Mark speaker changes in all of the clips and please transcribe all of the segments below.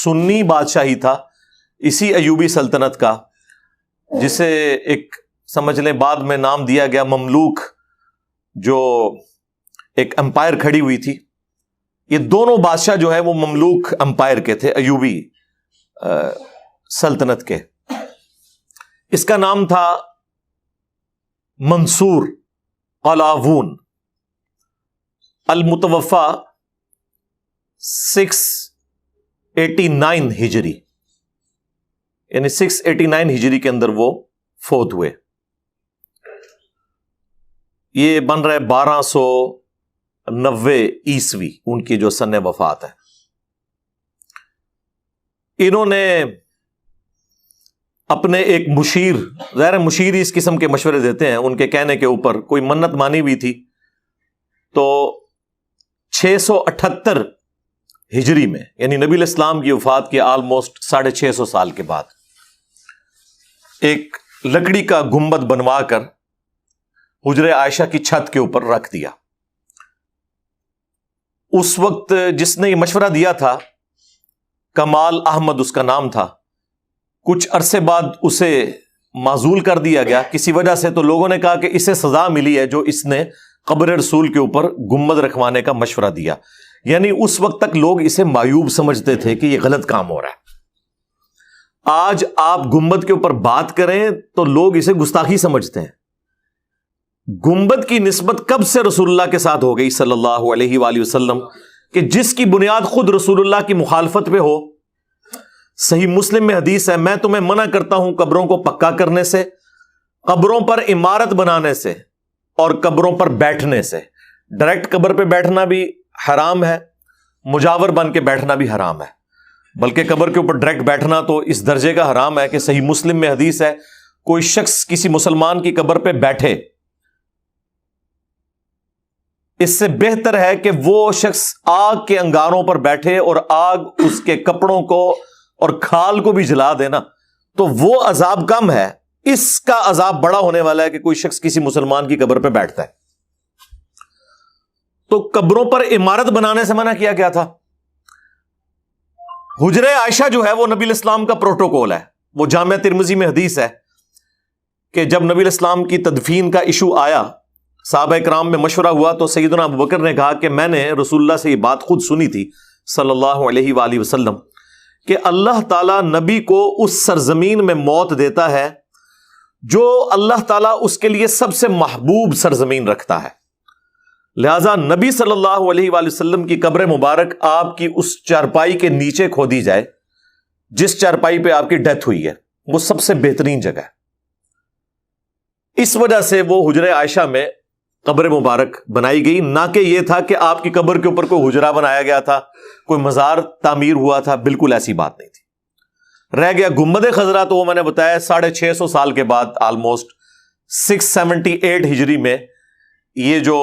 Speaker 1: سنی بادشاہی تھا اسی ایوبی سلطنت کا، جسے ایک سمجھ لیں بعد میں نام دیا گیا مملوک، جو ایک امپائر کھڑی ہوئی تھی. یہ دونوں بادشاہ جو ہے وہ مملوک امپائر کے تھے، ایوبی سلطنت کے. اس کا نام تھا منصور قلاوون، المتوفا 689 ہجری، یعنی 689 ہجری کے اندر وہ فوت ہوئے. یہ بن رہا ہے 1290 عیسوی ان کی جو سن وفات ہے. انہوں نے اپنے ایک مشیر، ظاہر مشیر اس قسم کے مشورے دیتے ہیں، ان کے کہنے کے اوپر کوئی منت مانی ہوئی تھی، تو 678 ہجری میں، یعنی نبی الاسلام کی وفات کے آلموسٹ 650 سال کے بعد، ایک لکڑی کا گنبد بنوا کر حجرہ عائشہ کی چھت کے اوپر رکھ دیا. اس وقت جس نے یہ مشورہ دیا تھا کمال احمد اس کا نام تھا. کچھ عرصے بعد اسے معزول کر دیا گیا کسی وجہ سے، تو لوگوں نے کہا کہ اسے سزا ملی ہے جو اس نے قبر رسول کے اوپر گنبد رکھوانے کا مشورہ دیا. یعنی اس وقت تک لوگ اسے معیوب سمجھتے تھے کہ یہ غلط کام ہو رہا ہے. آج آپ گنبد کے اوپر بات کریں تو لوگ اسے گستاخی سمجھتے ہیں. گنبد کی نسبت کب سے رسول اللہ کے ساتھ ہو گئی صلی اللہ علیہ وآلہ وسلم، کہ جس کی بنیاد خود رسول اللہ کی مخالفت پہ ہو. صحیح مسلم میں حدیث ہے، میں تمہیں منع کرتا ہوں قبروں کو پکا کرنے سے، قبروں پر عمارت بنانے سے، اور قبروں پر بیٹھنے سے. ڈائریکٹ قبر پہ بیٹھنا بھی حرام ہے، مجاور بن کے بیٹھنا بھی حرام ہے، بلکہ قبر کے اوپر ڈائریکٹ بیٹھنا تو اس درجے کا حرام ہے کہ صحیح مسلم میں حدیث ہے، کوئی شخص کسی مسلمان کی قبر پہ بیٹھے، اس سے بہتر ہے کہ وہ شخص آگ کے انگاروں پر بیٹھے اور آگ اس کے کپڑوں کو اور کھال کو بھی جلا دینا، تو وہ عذاب کم ہے. اس کا عذاب بڑا ہونے والا ہے کہ کوئی شخص کسی مسلمان کی قبر پہ بیٹھتا ہے. تو قبروں پر عمارت بنانے سے منع کیا گیا تھا. حجرہ عائشہ جو ہے وہ نبی الاسلام کا پروٹوکول ہے. وہ جامعہ ترمذی میں حدیث ہے کہ جب نبی الاسلام کی تدفین کا ایشو آیا، صحابہ کرام میں مشورہ ہوا، تو سیدنا ابوبکر نے کہا کہ میں نے رسول اللہ سے یہ بات خود سنی تھی صلی اللہ علیہ وآلہ وسلم کہ اللہ تعالیٰ نبی کو اس سرزمین میں موت دیتا ہے جو اللہ تعالیٰ اس کے لیے سب سے محبوب سرزمین رکھتا ہے. لہذا نبی صلی اللہ علیہ وآلہ وسلم کی قبر مبارک آپ کی اس چارپائی کے نیچے کھودی جائے جس چارپائی پہ آپ کی ڈیتھ ہوئی ہے، وہ سب سے بہترین جگہ ہے. اس وجہ سے وہ حجرہ عائشہ میں قبر مبارک بنائی گئی، نہ کہ یہ تھا کہ آپ کی قبر کے اوپر کوئی حجرہ بنایا گیا تھا، کوئی مزار تعمیر ہوا تھا. بالکل ایسی بات نہیں تھی. رہ گیا گنبد خضرا، تو وہ میں نے بتایا 650 سال کے بعد آلموسٹ 678 ہجری میں یہ جو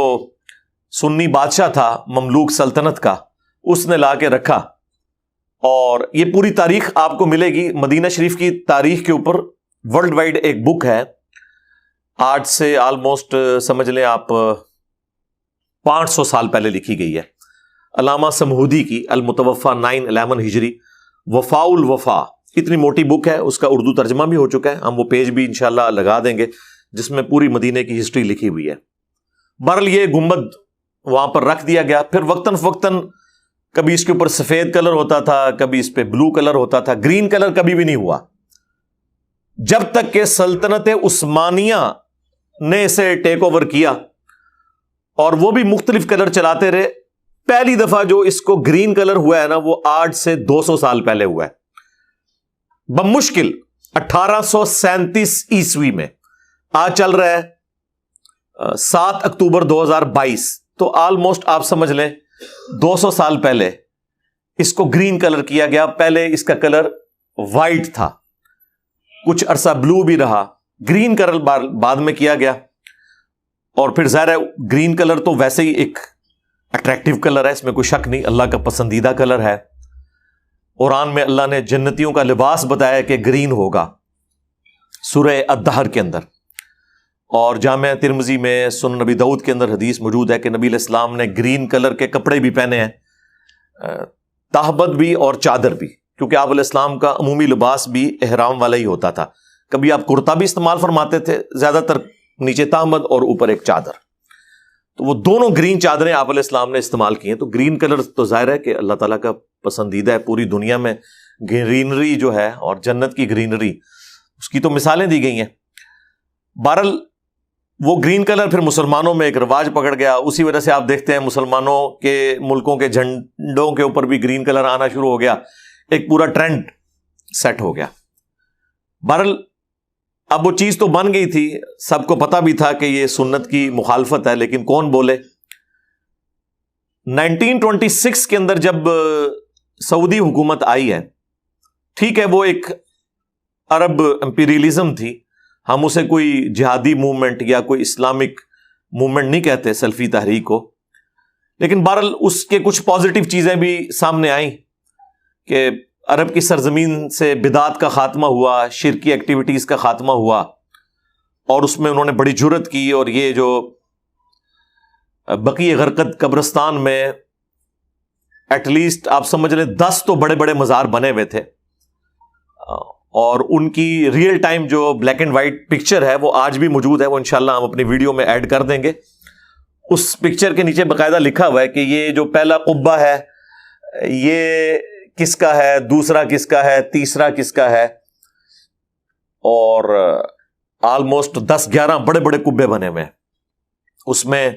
Speaker 1: سنی بادشاہ تھا مملوک سلطنت کا، اس نے لا کے رکھا. اور یہ پوری تاریخ آپ کو ملے گی مدینہ شریف کی تاریخ کے اوپر. ورلڈ وائڈ ایک بک ہے، آج سے آلموسٹ سمجھ لیں آپ 500 سال پہلے لکھی گئی ہے، علامہ سمہودی کی، المتوفا 911 ہجری، وفاء الوفا. اتنی موٹی بک ہے، اس کا اردو ترجمہ بھی ہو چکا ہے، ہم وہ پیج بھی انشاءاللہ لگا دیں گے جس میں پوری مدینے کی ہسٹری لکھی ہوئی ہے. بہرحال یہ گنبد وہاں پر رکھ دیا گیا. پھر وقتاً فوقتاً کبھی اس کے اوپر سفید کلر ہوتا تھا، کبھی اس پہ بلو کلر ہوتا تھا، گرین کلر کبھی بھی نہیں ہوا، جب تک کہ سلطنت عثمانیہ نے اسے ٹیک اوور کیا اور وہ بھی مختلف کلر چلاتے رہے. پہلی دفعہ جو اس کو گرین کلر ہوا ہے نا، وہ آج سے 200 سال پہلے ہوا ہے، بمشکل 1837 عیسوی میں. آج چل رہا ہے 7 اکتوبر 2022، تو آلموسٹ آپ سمجھ لیں 200 سال پہلے اس کو گرین کلر کیا گیا. پہلے اس کا کلر وائٹ تھا، کچھ عرصہ بلو بھی رہا، گرین کلر بعد میں کیا گیا. اور پھر ظاہر ہے گرین کلر تو ویسے ہی ایک اٹریکٹیو کلر ہے، اس میں کوئی شک نہیں، اللہ کا پسندیدہ کلر ہے. قرآن میں اللہ نے جنتیوں کا لباس بتایا کہ گرین ہوگا سورہ الدہر کے اندر. اور جامعہ ترمذی میں سنن نبی داؤد کے اندر حدیث موجود ہے کہ نبی علیہ السلام نے گرین کلر کے کپڑے بھی پہنے ہیں، تہبند بھی اور چادر بھی، کیونکہ آپ علیہ السلام کا عمومی لباس بھی احرام والا ہی ہوتا تھا. کبھی آپ کرتا بھی استعمال فرماتے تھے، زیادہ تر نیچے تہمد اور اوپر ایک چادر. تو وہ دونوں گرین چادریں آپ علیہ السلام نے استعمال کی ہیں. تو گرین کلر تو ظاہر ہے کہ اللہ تعالیٰ کا پسندیدہ ہے. پوری دنیا میں گرینری جو ہے اور جنت کی گرینری، اس کی تو مثالیں دی گئی ہیں. بہرحال وہ گرین کلر پھر مسلمانوں میں ایک رواج پکڑ گیا. اسی وجہ سے آپ دیکھتے ہیں مسلمانوں کے ملکوں کے جھنڈوں کے اوپر بھی گرین کلر آنا شروع ہو گیا. ایک پورا ٹرینڈ سیٹ ہو گیا. بہرحال اب وہ چیز تو بن گئی تھی، سب کو پتا بھی تھا کہ یہ سنت کی مخالفت ہے، لیکن کون بولے. 1926 کے اندر جب سعودی حکومت آئی ہے، ٹھیک ہے وہ ایک عرب امپیریلزم تھی، ہم اسے کوئی جہادی موومنٹ یا کوئی اسلامک موومنٹ نہیں کہتے سلفی تحریک کو، لیکن بہرحال اس کے کچھ پازیٹیو چیزیں بھی سامنے آئیں کہ عرب کی سرزمین سے بدعات کا خاتمہ ہوا، شرکی ایکٹیویٹیز کا خاتمہ ہوا، اور اس میں انہوں نے بڑی جرت کی. اور یہ جو بقیع غرقد قبرستان میں ایٹ لیسٹ آپ سمجھ لیں 10 تو بڑے بڑے مزار بنے ہوئے تھے، اور ان کی ریئل ٹائم جو بلیک اینڈ وائٹ پکچر ہے وہ آج بھی موجود ہے. وہ انشاءاللہ ہم اپنی ویڈیو میں ایڈ کر دیں گے. اس پکچر کے نیچے باقاعدہ لکھا ہوا ہے کہ یہ جو پہلا قبہ ہے یہ کس کا ہے، دوسرا کس کا ہے، تیسرا کس کا ہے، اور آلموسٹ 10-11 بڑے بڑے قبے بنے ہوئے ہیں. اس میں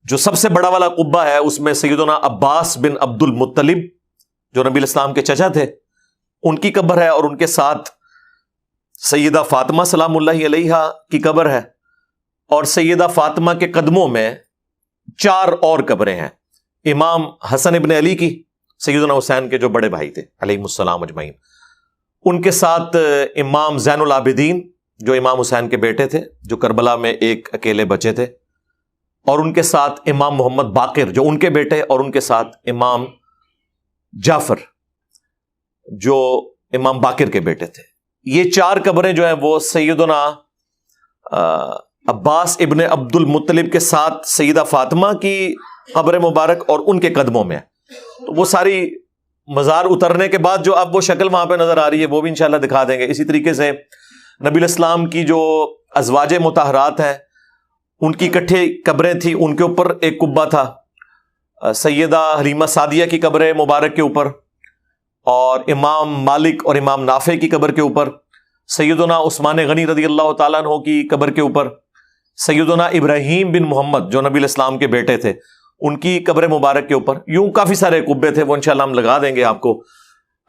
Speaker 1: جو سب سے بڑا والا قبہ ہے اس میں سیدنا عباس بن عبد المطلب جو نبی الاسلام کے چچا تھے ان کی قبر ہے، اور ان کے ساتھ سیدہ فاطمہ سلام اللہ علیہا کی قبر ہے، اور سیدہ فاطمہ کے قدموں میں 4 اور قبریں ہیں. امام حسن ابن علی کی، سیدنا حسین کے جو بڑے بھائی تھے علیہ السلام اجمعین، ان کے ساتھ امام زین العابدین جو امام حسین کے بیٹے تھے، جو کربلا میں ایک اکیلے بچے تھے، اور ان کے ساتھ امام محمد باقر جو ان کے بیٹے، اور ان کے ساتھ امام جعفر جو امام باقر کے بیٹے تھے. یہ 4 قبریں جو ہیں وہ سیدنا عباس ابن عبد المطلب کے ساتھ سیدہ فاطمہ کی قبر مبارک اور ان کے قدموں میں. تو وہ ساری مزار اترنے کے بعد جو اب وہ شکل وہاں پہ نظر آ رہی ہے وہ بھی انشاءاللہ دکھا دیں گے. اسی طریقے سے نبی الاسلام کی جو ازواج مطہرات ہیں ان کی اکٹھے قبریں تھیں، ان کے اوپر ایک قبہ تھا. سیدہ حلیمہ سعدیہ کی قبر مبارک کے اوپر، اور امام مالک اور امام نافع کی قبر کے اوپر، سیدنا عثمان غنی رضی اللہ تعالیٰ عنہ کی قبر کے اوپر، سیدنا ابراہیم بن محمد جو نبی الاسلام کے بیٹے تھے ان کی قبر مبارک کے اوپر. یوں کافی سارے قبے تھے، وہ انشاءاللہ ہم لگا دیں گے، آپ کو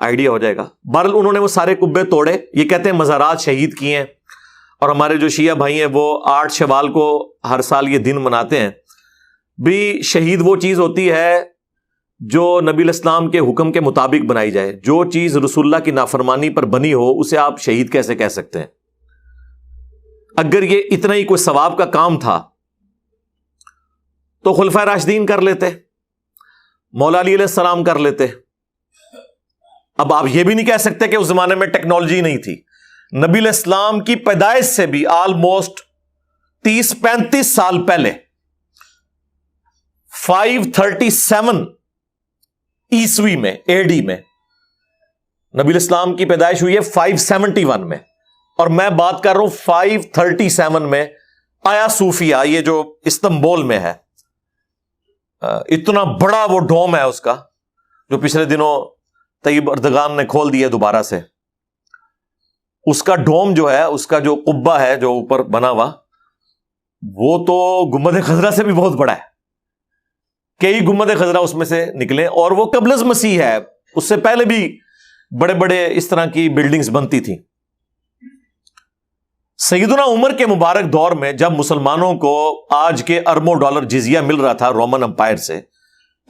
Speaker 1: آئیڈیا ہو جائے گا. بہرحال انہوں نے وہ سارے قبے توڑے. یہ کہتے ہیں مزارات شہید کیے ہیں، اور ہمارے جو شیعہ بھائی ہیں وہ 8 شوال کو ہر سال یہ دن مناتے ہیں. بھی شہید وہ چیز ہوتی ہے جو نبی الاسلام کے حکم کے مطابق بنائی جائے. جو چیز رسول اللہ کی نافرمانی پر بنی ہو اسے آپ شہید کیسے کہہ سکتے ہیں؟ اگر یہ اتنا ہی کوئی ثواب کا کام تھا تو خلفائے راشدین کر لیتے، مولا علی علیہ السلام کر لیتے. اب آپ یہ بھی نہیں کہہ سکتے کہ اس زمانے میں ٹیکنالوجی نہیں تھی. نبی علیہ السلام کی پیدائش سے بھی آلموسٹ 30-35 سال پہلے 537 عیسوی میں AD میں نبی الاسلام کی پیدائش ہوئی ہے 571 میں، اور میں بات کر رہا ہوں 537 میں آیا صوفیہ، یہ جو استنبول میں ہے. اتنا بڑا وہ ڈوم ہے اس کا جو پچھلے دنوں طیب اردگان نے کھول دیا دوبارہ سے. اس کا ڈوم جو ہے، اس کا جو قبہ ہے جو اوپر بنا ہوا، وہ تو گنبد خضرا سے بھی بہت بڑا ہے. کئی گنبد خضرا اس میں سے نکلے، اور وہ قبل از مسیح ہے. اس سے پہلے بھی بڑے بڑے اس طرح کی بلڈنگز بنتی تھیں. سیدنا عمر کے مبارک دور میں جب مسلمانوں کو آج کے اربوں ڈالر جزیہ مل رہا تھا رومن امپائر سے،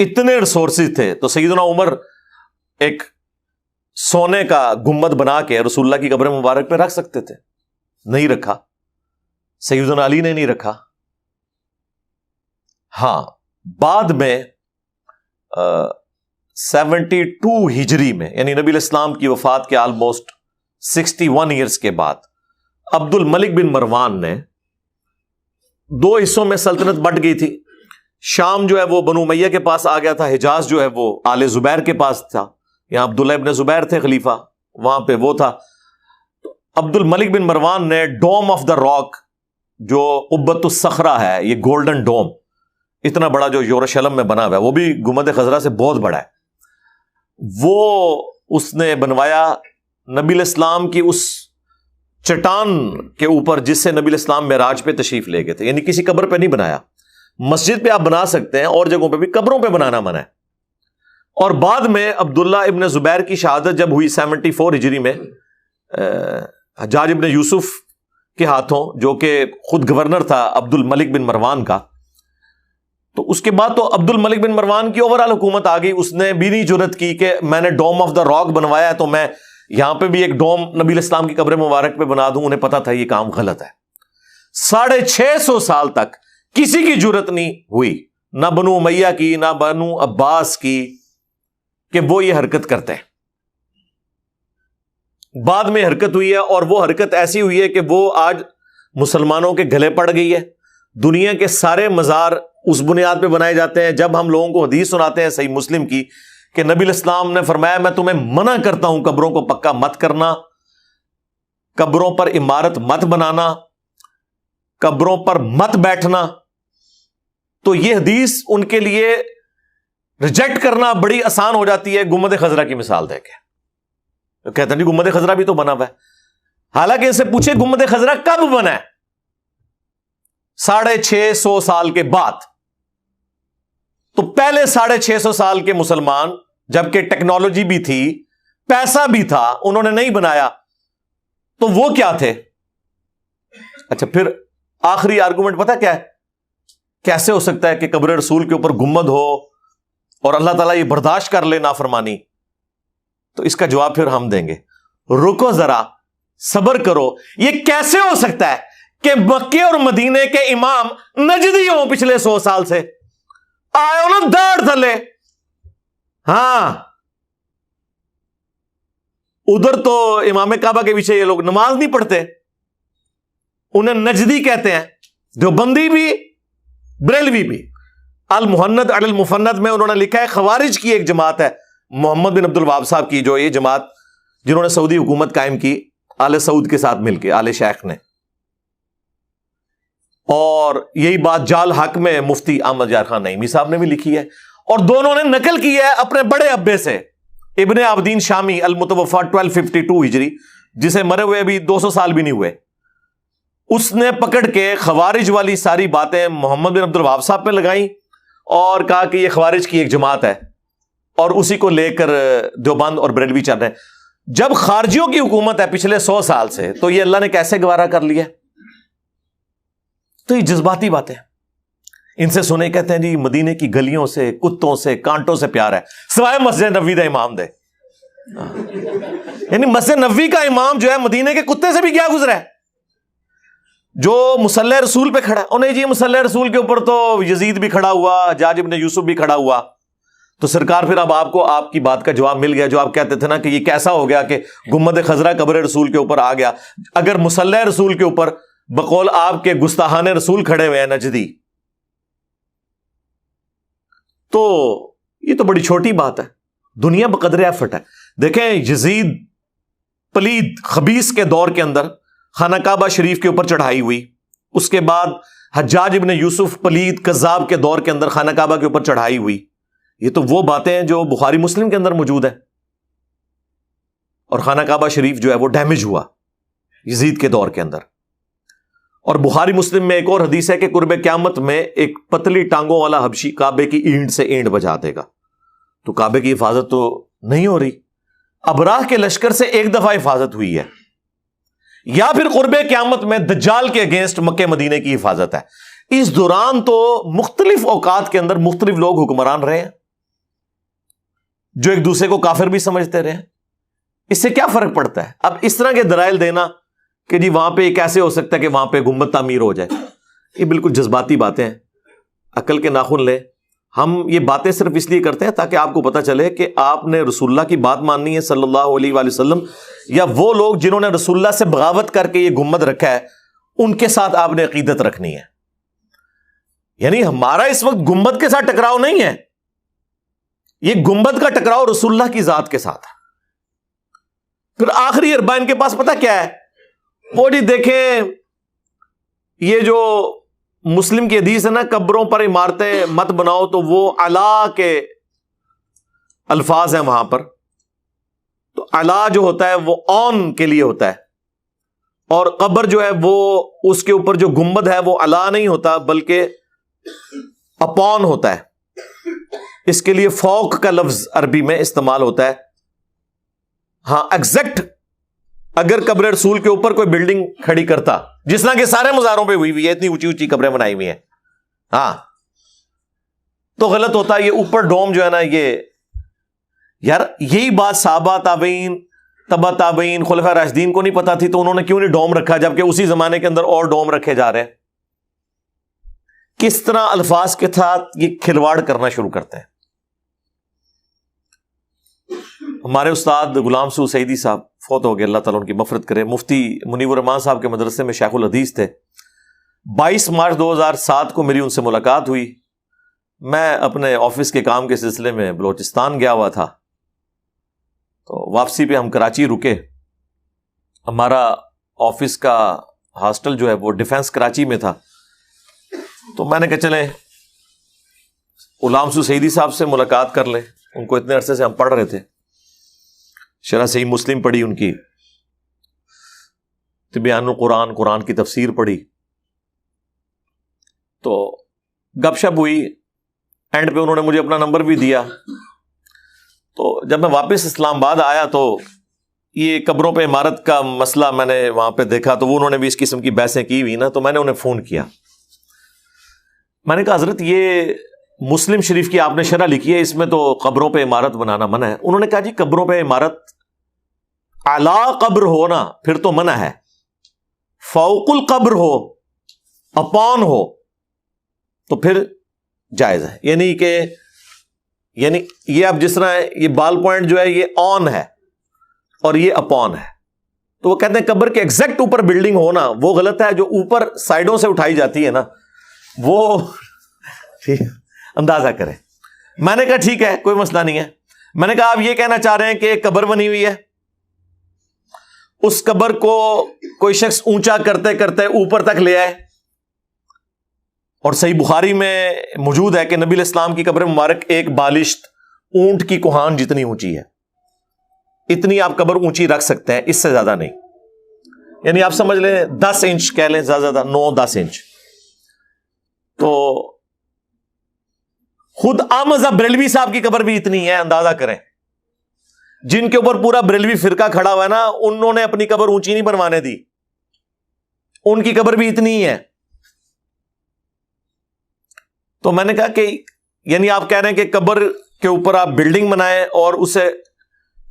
Speaker 1: اتنے ریسورسز تھے، تو سیدنا عمر ایک سونے کا گنبد بنا کے رسول اللہ کی قبر مبارک پہ رکھ سکتے تھے. نہیں رکھا. سیدنا علی نے نہیں رکھا. ہاں بعد میں 72 ہجری میں، یعنی نبی الاسلام کی وفات کے آلموسٹ 61 ایئرز کے بعد، عبد الملک بن مروان نے 2 حصوں میں سلطنت بٹ گئی تھی. شام جو ہے وہ بنو امیہ کے پاس آ گیا تھا، حجاز جو ہے وہ آل زبیر کے پاس تھا. یہاں عبداللہ ابن زبیر تھے خلیفہ، وہاں پہ وہ تھا. عبد الملک بن مروان نے ڈوم آف دا راک جو قبۃ الصخرہ ہے، یہ گولڈن ڈوم اتنا بڑا جو یروشلم میں بنا ہوا ہے، وہ بھی گنبد خضرا سے بہت بڑا ہے، وہ اس نے بنوایا نبی الاسلام کی اس چٹان کے اوپر جس سے نبی الاسلام معراج پہ تشریف لے گئے تھے. یعنی کسی قبر پہ نہیں بنایا. مسجد پہ آپ بنا سکتے ہیں، اور جگہوں پہ بھی، قبروں پہ بنانا منع ہے. اور بعد میں عبداللہ ابن زبیر کی شہادت جب ہوئی 74 ہجری میں حجاج ابن یوسف کے ہاتھوں، جو کہ خود گورنر تھا عبد الملک بن مروان کا، تو اس کے بعد تو عبد الملک بن مروان کی اوورال حکومت آ گئی. اس نے بھی نہیں جرت کی کہ میں نے ڈوم آف دا راک بنوایا ہے تو میں یہاں پہ بھی ایک ڈوم نبی الاسلام کی قبر مبارک پہ بنا دوں. انہیں پتا تھا یہ کام غلط ہے. 650 سال تک کسی کی جرت نہیں ہوئی، نہ بنو امیہ کی، نہ بنو عباس کی، کہ وہ یہ حرکت کرتے ہیں. بعد میں حرکت ہوئی ہے، اور وہ حرکت ایسی ہوئی ہے کہ وہ آج مسلمانوں کے گلے پڑ گئی ہے. دنیا کے سارے مزار اس بنیاد پہ بنائے جاتے ہیں. جب ہم لوگوں کو حدیث سناتے ہیں صحیح مسلم کی کہ نبی الاسلام نے فرمایا میں تمہیں منع کرتا ہوں قبروں کو پکا مت کرنا، قبروں پر عمارت مت بنانا، قبروں پر مت بیٹھنا، تو یہ حدیث ان کے لیے ریجیکٹ کرنا بڑی آسان ہو جاتی ہے گنبد خضرا کی مثال دے کے. کہتے ہیں جی گنبد خضرا بھی تو بنا ہوا ہے. حالانکہ ان سے پوچھے گنبد خضرا کب بنا ہے؟ 650 سال کے بعد. تو پہلے 650 سال کے مسلمان، جبکہ ٹیکنالوجی بھی تھی، پیسہ بھی تھا، انہوں نے نہیں بنایا، تو وہ کیا تھے؟ اچھا پھر آخری آرگومنٹ پتہ کیا ہے؟ کیسے ہو سکتا ہے کہ قبر رسول کے اوپر گنبد ہو اور اللہ تعالیٰ یہ برداشت کر لے نافرمانی؟ تو اس کا جواب پھر ہم دیں گے. رکو ذرا، صبر کرو. یہ کیسے ہو سکتا ہے کہ مکے اور مدینے کے امام نجدی ہوں پچھلے 100 سال سے؟ آئے نا داڑھ تھلے. ہاں ادھر تو امام کعبہ کے پیچھے یہ لوگ نماز نہیں پڑھتے، انہیں نجدی کہتے ہیں. دیوبندی بھی، بریلوی بھی. المحند علی المفند میں انہوں نے لکھا ہے خوارج کی ایک جماعت ہے، محمد بن عبد الوہاب صاحب کی، جو یہ جماعت جنہوں نے سعودی حکومت قائم کی آل سعود کے ساتھ مل کے، آل شیخ نے. اور یہی بات جال حق میں مفتی احمد یار خان نعیمی صاحب نے بھی لکھی ہے، اور دونوں نے نقل کی ہے اپنے بڑے ابے سے، ابن عابدین شامی المتوفا 1252 ہجری، جسے مرے ہوئے ابھی 200 سال بھی نہیں ہوئے. اس نے پکڑ کے خوارج والی ساری باتیں محمد بن عبد الوہاب صاحب پہ لگائیں اور کہا کہ یہ خوارج کی ایک جماعت ہے، اور اسی کو لے کر دیوبند اور بریلوی چل رہے ہیں. جب خارجیوں کی حکومت ہے پچھلے 100 سال سے، تو یہ اللہ نے کیسے گوارا کر لیا؟ تو یہ جذباتی باتیں ان سے سنے، کہتے ہیں جی مدینے کی گلیوں سے، کتوں سے، کانٹوں سے پیار ہے، سوائے مسجد نبوی دا امام دے. یعنی مسجد نبوی کا امام جو ہے مدینے کے کتے سے بھی کیا گزرا ہے، جو مصلی رسول پہ کھڑا ہے. اور نہیں جی مصلی رسول کے اوپر تو یزید بھی کھڑا ہوا، حجاج ابن یوسف بھی کھڑا ہوا. تو سرکار پھر اب آپ کو آپ کی بات کا جواب مل گیا، جو آپ کہتے تھے نا کہ یہ کیسا ہو گیا کہ گنبد خضرا قبر رسول کے اوپر آ گیا. اگر مصلی رسول کے اوپر بقول آپ کے گستاحان رسول کھڑے ہوئے ہیں نجدی، تو یہ تو بڑی چھوٹی بات ہے. دنیا بقدر ایفٹ ہے. دیکھیں یزید پلید خبیث کے دور کے اندر خانہ کعبہ شریف کے اوپر چڑھائی ہوئی. اس کے بعد حجاج ابن یوسف پلید کذاب کے دور کے اندر خانہ کعبہ کے اوپر چڑھائی ہوئی. یہ تو وہ باتیں ہیں جو بخاری مسلم کے اندر موجود ہے. اور خانہ کعبہ شریف جو ہے وہ ڈیمیج ہوا یزید کے دور کے اندر. اور بخاری مسلم میں ایک اور حدیث ہے کہ قرب قیامت میں ایک پتلی ٹانگوں والا حبشی کعبے کی اینٹ سے اینٹ بجا دے گا. تو کعبے کی حفاظت تو نہیں ہو رہی. ابراہ کے لشکر سے ایک دفعہ حفاظت ہوئی ہے، یا پھر قرب قیامت میں دجال کے اگینسٹ مکہ مدینے کی حفاظت ہے. اس دوران تو مختلف اوقات کے اندر مختلف لوگ حکمران رہے ہیں، جو ایک دوسرے کو کافر بھی سمجھتے رہے ہیں. اس سے کیا فرق پڑتا ہے؟ اب اس طرح کے دلائل دینا کہ جی وہاں پہ یہ کیسے ہو سکتا ہے کہ وہاں پہ گنبد تعمیر ہو جائے، یہ بالکل جذباتی باتیں ہیں. عقل کے ناخن لے. ہم یہ باتیں صرف اس لیے کرتے ہیں تاکہ آپ کو پتہ چلے کہ آپ نے رسول اللہ کی بات ماننی ہے صلی اللہ علیہ وآلہ وسلم، یا وہ لوگ جنہوں نے رسول اللہ سے بغاوت کر کے یہ گنبد رکھا ہے ان کے ساتھ آپ نے عقیدت رکھنی ہے. یعنی ہمارا اس وقت گنبد کے ساتھ ٹکراؤ نہیں ہے، یہ گنبد کا ٹکراؤ رسول اللہ کی ذات کے ساتھ ہے. پھر آخری اربع ان کے پاس پتہ کیا ہے؟ وہ جی دیکھیں یہ جو مسلم کی حدیث ہے نا قبروں پر عمارتیں مت بناؤ، تو وہ علا کے الفاظ ہیں وہاں پر. تو علا جو ہوتا ہے وہ آن کے لیے ہوتا ہے، اور قبر جو ہے وہ اس کے اوپر جو گنبد ہے وہ علا نہیں ہوتا بلکہ اپون ہوتا ہے. اس کے لیے فوق کا لفظ عربی میں استعمال ہوتا ہے. ہاں ایگزیکٹ اگر قبر رسول کے اوپر کوئی بلڈنگ کھڑی کرتا، جس طرح کے سارے مزاروں پہ ہوئی ہوئی ہے، اتنی اونچی اونچی قبریں بنائی ہوئی ہیں، ہاں تو غلط ہوتا. یہ اوپر ڈوم جو ہے نا، یہ یار یہی بات صحابہ تابعین تبع تابعین خلفاء راشدین کو نہیں پتا تھی، تو انہوں نے کیوں نہیں ڈوم رکھا، جبکہ اسی زمانے کے اندر اور ڈوم رکھے جا رہے ہیں. کس طرح الفاظ کے ساتھ یہ کھلواڑ کرنا شروع کرتے ہیں. ہمارے استاد غلام سو سعیدی صاحب فوت ہو گئے، اللہ تعالیٰ ان کی مغفرت کرے. مفتی منیب الرحمان صاحب کے مدرسے میں شیخ الحدیث تھے. 22 مارچ 2007 کو میری ان سے ملاقات ہوئی. میں اپنے آفس کے کام کے سلسلے میں بلوچستان گیا ہوا تھا، تو واپسی پہ ہم کراچی رکے. ہمارا آفس کا ہاسٹل جو ہے وہ ڈیفینس کراچی میں تھا. تو میں نے کہا چلیں غلام سو سعیدی صاحب سے ملاقات کر لیں. ان کو اتنے عرصے سے ہم پڑھ رہے تھے، شرح صحیح مسلم پڑھی ان کی، تبیان القرآن، قرآن کی تفسیر پڑھی. تو گپ شپ ہوئی. اینڈ پہ انہوں نے مجھے اپنا نمبر بھی دیا. تو جب میں واپس اسلام آباد آیا تو یہ قبروں پہ عمارت کا مسئلہ میں نے وہاں پہ دیکھا، تو وہ انہوں نے بھی اس قسم کی بحثیں کی ہوئی نا. تو میں نے انہیں فون کیا. میں نے کہا حضرت یہ مسلم شریف کی آپ نے شرح لکھی ہے، اس میں تو قبروں پہ عمارت بنانا منع ہے. انہوں نے کہا جی قبروں پہ عمارت اعلی قبر ہو نا پھر تو منع ہے، فوق القبر ہو، اپون ہو تو پھر جائز ہے. یعنی یہ اب جس طرح یہ بال پوائنٹ جو ہے یہ آن ہے اور یہ اپون ہے، تو وہ کہتے ہیں قبر کے ایگزیکٹ اوپر بلڈنگ ہونا وہ غلط ہے. جو اوپر سائڈوں سے اٹھائی جاتی ہے نا وہ اندازہ کریں. میں نے کہا ٹھیک ہے کوئی مسئلہ نہیں ہے. میں نے کہا آپ یہ کہنا چاہ رہے ہیں کہ ایک قبر بنی ہوئی ہے، اس قبر کو کوئی شخص اونچا کرتے کرتے اوپر تک لے آئے، اور صحیح بخاری میں موجود ہے کہ نبی علیہ السلام کی قبر مبارک ایک بالشت اونٹ کی کوہان جتنی اونچی ہے. اتنی آپ قبر اونچی رکھ سکتے ہیں، اس سے زیادہ نہیں. یعنی آپ سمجھ لیں 10 انچ کہہ لیں، زیادہ 9-10 انچ. تو خود احمد بریلوی صاحب کی قبر بھی اتنی ہے، اندازہ کریں. جن کے اوپر پورا بریلوی فرقہ کھڑا ہوا ہے نا، انہوں نے اپنی قبر اونچی نہیں بنوانے دی، ان کی قبر بھی اتنی ہی ہے. تو میں نے کہا کہ یعنی آپ کہہ رہے ہیں کہ قبر کے اوپر آپ بلڈنگ بنائیں اور اسے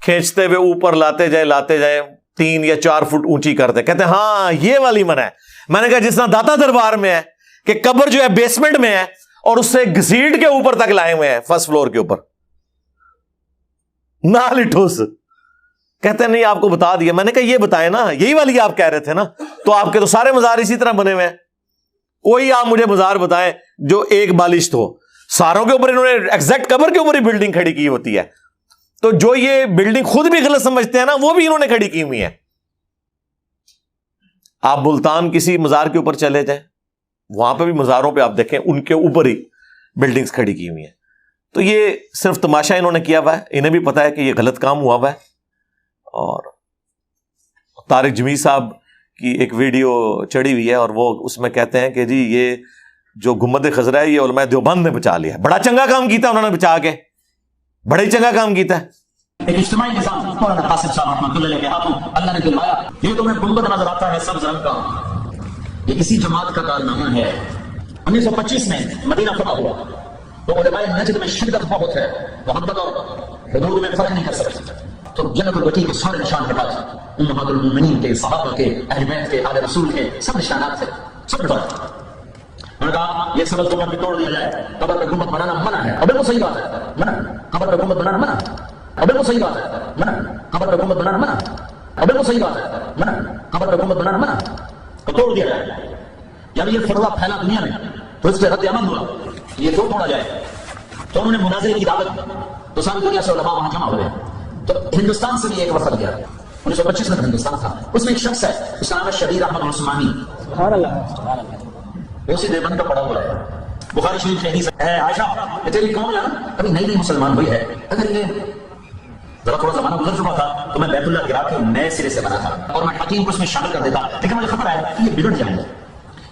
Speaker 1: کھینچتے ہوئے اوپر لاتے جائیں 3 یا 4 فٹ اونچی کرتے. کہتے ہیں ہاں یہ والی منع ہے. میں نے کہا جس طرح داتا دربار میں ہے کہ قبر جو ہے بیسمنٹ میں ہے اور اس سے گھسیٹ کے اوپر تک لائے ہوئے ہیں، فرسٹ فلور کے اوپر نہ لٹھوس. کہتے ہیں نہیں آپ کو بتا دیا. میں نے کہا یہ بتائیں نا، یہی والی آپ کہہ رہے تھے نا. تو آپ کے تو سارے مزار اسی طرح بنے ہوئے ہیں. کوئی آپ مجھے مزار بتائیں جو ایک بالشت ہو. ساروں کے اوپر انہوں نے ایگزیکٹ قبر کے اوپر ہی بلڈنگ کھڑی کی ہوتی ہے. تو جو یہ بلڈنگ خود بھی غلط سمجھتے ہیں نا، وہ بھی انہوں نے کھڑی کی ہوئی ہے. آپ ملتان کسی مزار کے اوپر چلے جائیں، وہاں پہ بھی مزاروں پہ آپ دیکھیں ان کے اوپر ہی بلڈنگز کھڑی کی ہوئی ہیں. تو یہ صرف تماشا انہوں نے کیا ہوا ہے. انہیں بھی پتا ہے کہ یہ غلط کام ہوا ہوا ہے. اور طارق جمیل صاحب کی ایک ویڈیو چڑھی ہوئی ہے اور وہ اس میں کہتے ہیں کہ جی یہ جو گنبد خضرا ہے یہ علماء دیوبند نے بچا لیا. بڑا چنگا کام کیتا انہوں نے بچا کے، بڑا ہی چنگا کام کیتا ہے.
Speaker 2: ایک اجتماعی نظام مولانا قاسم صاحب رحمۃ اللہ علیہ کے ہاتھوں اللہ نے دلوایا. یہ تمہیں گنبد نظر آتا ہے سبز رنگ کا، یہ کسی جماعت کا کارنامہ ہے. 1925 میں مدینہ فتح ہوا تو علماء نجد میں شدت بہت ہے، محبت اور حدود میں فرق نہیں کر سکتے. تو جنت الوطی کے سارے نشان ہٹا تھے، امہات المومنین کے، صحابہ کے، اہل بیت کے، آل رسول کے سب نشانات تھے، سب ہٹا. انہوں نے کہا یہ سبز کو بھی توڑ دیا جائے، قبر پہ گنبد بنانا منع ہے. اب بالکل صحیح بات ہے، منع. قبر پہ گنبد بنانا منع. اب بالکل صحیح بات ہے، منع. قبر پہ گنبد بنانا منع. اب بالکل صحیح بات ہے، منع. قبر پہ گنبد بنانا منع. تو توڑ دیا جائے. جب یہ فتویٰ پھیلا دنیا میں تو اس پہ رد عمل ہوا، یہ کیوں توڑا جائے. تو انہوں نے مناظرے کی دعوت دی. تو ساری دنیا سے علماء وہاں جمع ہوئے. تو ہندوستان سے بھی ایک وفد گیا. 1925 میں ہندوستان تھا. اس میں ایک شخص ہے, اس کا نام ہے شبیر احمد عثمانی. سبحان اللہ. وہ اسی دیوبند کا پڑا ہوا ہے. بخاری شریف سے حدیث ہے, عائشہ یہ تیری قوم ہے نا, ابھی نئی نئی مسلمان ہوئی ہے, اگر یہ ذرا تھوڑا زمانہ گزر چکا تھا تو میں بیت اللہ گرا کے نئے سرے سے بنا تھا اور میں حکیم کو اس میں شامل کر دیتا, لیکن مجھے خبر ہے کہ یہ بگڑ جائیں گے.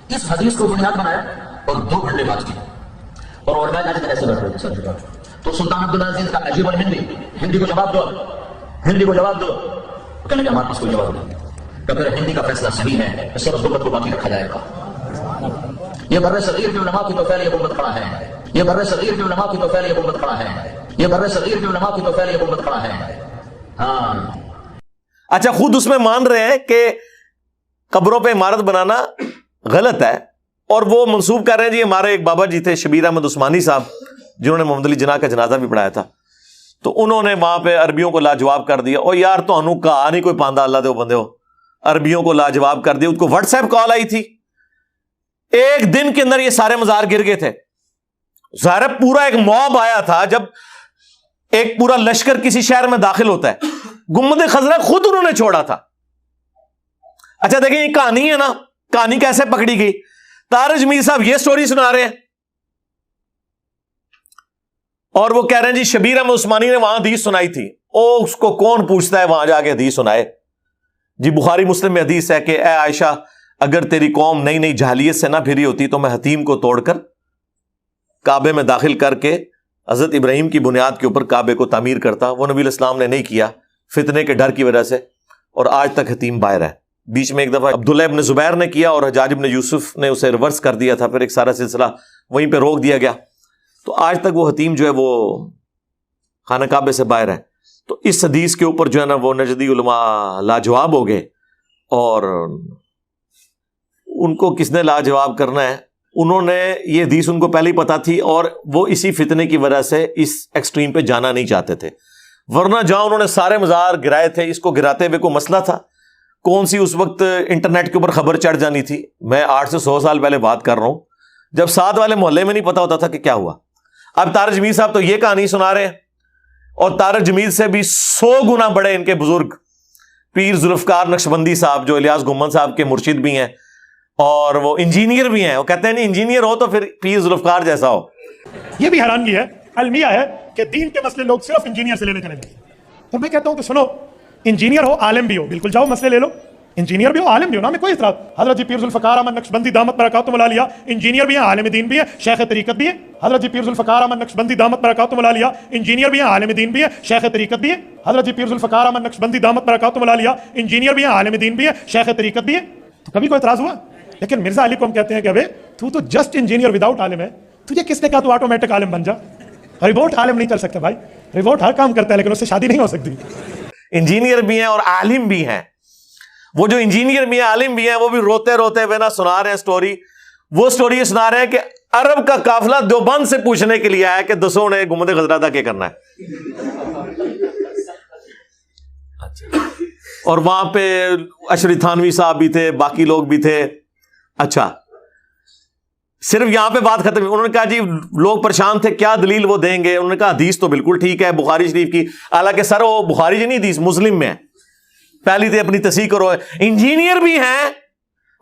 Speaker 2: اس حدیث کو بنیاد بنایا اور 2 گھنٹے بات کی اور علماء نے ایسے بیٹھے. تو سلطان عبدالعزیز کا عجیب الہندی, ہندی کو جواب دو, ہندی کو جواب دو. کہنے لگا ہمارے پاس کوئی جواب نہیں. کہ پھر ہندی کا فیصلہ صحیح ہے, اس اور غربت کو باقی رکھا جائے گا. یہ بر صغیر کے علماء کی تو پھیلی حکومت کھڑا ہے, یہ بر صغیر کے علماء کی تو پھیلی حکومت کھڑا ہے, یہ بر صغیر کے علماء کی تو پھیلی حکومت کھڑا ہے. ہاں
Speaker 1: اچھا, خود اس میں مان رہے ہیں کہ قبروں پہ عمارت بنانا غلط ہے, اور وہ منسوب کر رہے ہیں جی ہمارے ایک بابا جی تھے شبیر احمد عثمانی صاحب, جنہوں نے محمد علی جناح کا جنازہ بھی پڑھایا تھا, تو انہوں نے وہاں پہ عربیوں کو لاجواب کر دیا. اور یار تو انو کہا نہیں کوئی پاندہ اللہ دے بندے ہو, عربیوں کو لاجواب کر دیا. اس کو واٹس ایپ کال آئی تھی, ایک دن کے اندر یہ سارے مزار گر گئے تھے. ظاہر پورا ایک موب آیا تھا. جب ایک پورا لشکر کسی شہر میں داخل ہوتا ہے, گنبد خضرا خود انہوں نے چھوڑا تھا. اچھا دیکھیں یہ کہانی ہے نا, کہانی کیسے پکڑی گئی. طارق جمیل صاحب یہ سٹوری سنا رہے ہیں اور وہ کہہ رہے ہیں جی شبیر احمد عثمانی نے وہاں حدیث سنائی تھی. او اس کو کون پوچھتا ہے وہاں جا کے حدیث سنائے. جی بخاری مسلم میں حدیث ہے کہ اے عائشہ اگر تیری قوم نئی نئی جاہلیت سے نہ پھری ہوتی تو میں حتیم کو توڑ کر کعبے میں داخل کر کے حضرت ابراہیم کی بنیاد کے اوپر کعبے کو تعمیر کرتا. وہ نبی الاسلام نے نہیں کیا فتنے کے ڈر کی وجہ سے, اور آج تک حتیم باہر ہے. بیچ میں ایک دفعہ عبداللہ ابن زبیر نے کیا اور حجاج ابن یوسف نے اسے ریورس کر دیا تھا, پھر ایک سارا سلسلہ وہیں پہ روک دیا گیا. تو آج تک وہ حتیم جو ہے وہ خانہ کعبے سے باہر ہے. تو اس حدیث کے اوپر جو ہے نا وہ نجدی علماء لاجواب ہو گئے, اور ان کو کس نے لاجواب کرنا ہے, انہوں نے یہ حدیث ان کو پہلے ہی پتا تھی, اور وہ اسی فتنے کی وجہ سے اس ایکسٹریم پہ جانا نہیں چاہتے تھے. ورنہ جہاں انہوں نے سارے مزار گرائے تھے, اس کو گراتے ہوئے کوئی مسئلہ تھا؟ کون سی اس وقت انٹرنیٹ کے اوپر خبر چڑھ جانی تھی. میں 8 سے 100 سال پہلے بات کر رہا ہوں, جب ساتھ والے محلے میں نہیں پتا ہوتا تھا کہ کیا ہوا. اب طارق جمیل صاحب تو یہ کہانی سنا رہے ہیں, اور طارق جمیل سے بھی 100 گنا بڑے ان کے بزرگ پیر ذوالفقار نقشبندی صاحب جو الیاس گمن صاحب کے مرشد بھی ہیں اور وہ انجینئر بھی ہیں. وہ کہتے ہیں نہیں انجینئر ہو تو پھر پیر ذوالفقار جیسا ہو.
Speaker 3: یہ بھی حیرانگی ہے, المیہ ہے کہ دین کے مسئلے لوگ صرف انجینئر سے لینے چلے جاتے ہیں. اور میں کہتا ہوں کہ سنو, انجینئر ہو عالم بھی ہو, بالکل جاؤ مسئلے لے لو, انجینئر بھی ہو عالم بھی ہو, نا میں کوئی اعتراض. حضرت جی پیر ذوالفقار احمد نقشبندی دامت برکاتہم العالیہ انجینئر بھی ہیں, عالم دین بھی ہیں, شیخ طریقت بھی ہیں. حضرت جی پیر ذوالفقار احمد نقشبندی دامت برکاتہم العالیہ انجینئر بھی ہیں, عالم دین بھی ہیں, شیخ طریقت بھی ہیں. حضرت جی پیر ذوالفقار احمد نقشبندی دامت برکاتہم العالیہ انجینئر بھی ہیں, عالم دین بھی ہیں, شیخ طریقت بھی ہیں. تو کبھی کوئی اعتراض ہوا؟ لیکن مرزا علی کو ہم کہتے ہیں کہ ابے تو جسٹ انجینئر وداؤٹ عالم ہے, تجھے کس نے کہا تو آٹومیٹک عالم بن جا. ریبوٹ عالم نہیں چل سکتا بھائی, ریبوٹ ہر کام کرتا ہے لیکن اس سے شادی نہیں ہو سکتی.
Speaker 1: انجینئر بھی ہیں اور عالم بھی ہیں. وہ جو انجینئر بھی ہیں عالم بھی ہیں وہ بھی روتے روتے ہوئے نا سنا رہے ہیں سٹوری. وہ سٹوری یہ سنا رہے ہیں کہ عرب کا قافلہ دیوبند سے پوچھنے کے لیے آیا کہ دسوں نے گنبد خضرا دا کیا کرنا ہے. اور وہاں پہ اشرف تھانوی صاحب بھی تھے, باقی لوگ بھی تھے. اچھا صرف یہاں پہ بات ختم. انہوں نے کہا جی لوگ پریشان تھے کیا دلیل وہ دیں گے. انہوں نے کہا حدیث تو بالکل ٹھیک ہے بخاری شریف کی, حالانکہ سر وہ بخاری جی نہیں حدیث مسلم میں ہے. پہلی تو اپنی تصحیح کرو. انجینئر بھی ہیں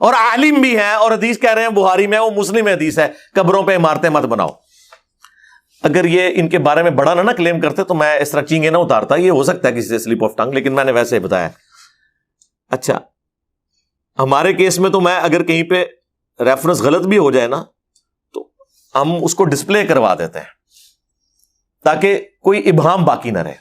Speaker 1: اور عالم بھی ہیں اور حدیث کہہ رہے ہیں بخاری میں, وہ مسلم حدیث ہے قبروں پہ عمارتیں مت بناؤ. اگر یہ ان کے بارے میں بڑا نہ کلیم کرتے تو میں اس طرح چینگے نہ اتارتا. یہ ہو سکتا ہے کسی سے سلپ آف ٹنگ, لیکن میں نے ویسے ہی بتایا. اچھا ہمارے کیس میں تو میں اگر کہیں پہ ریفرنس غلط بھی ہو جائے نا تو ہم اس کو ڈسپلے کروا دیتے ہیں تاکہ کوئی ابہام باقی نہ رہے.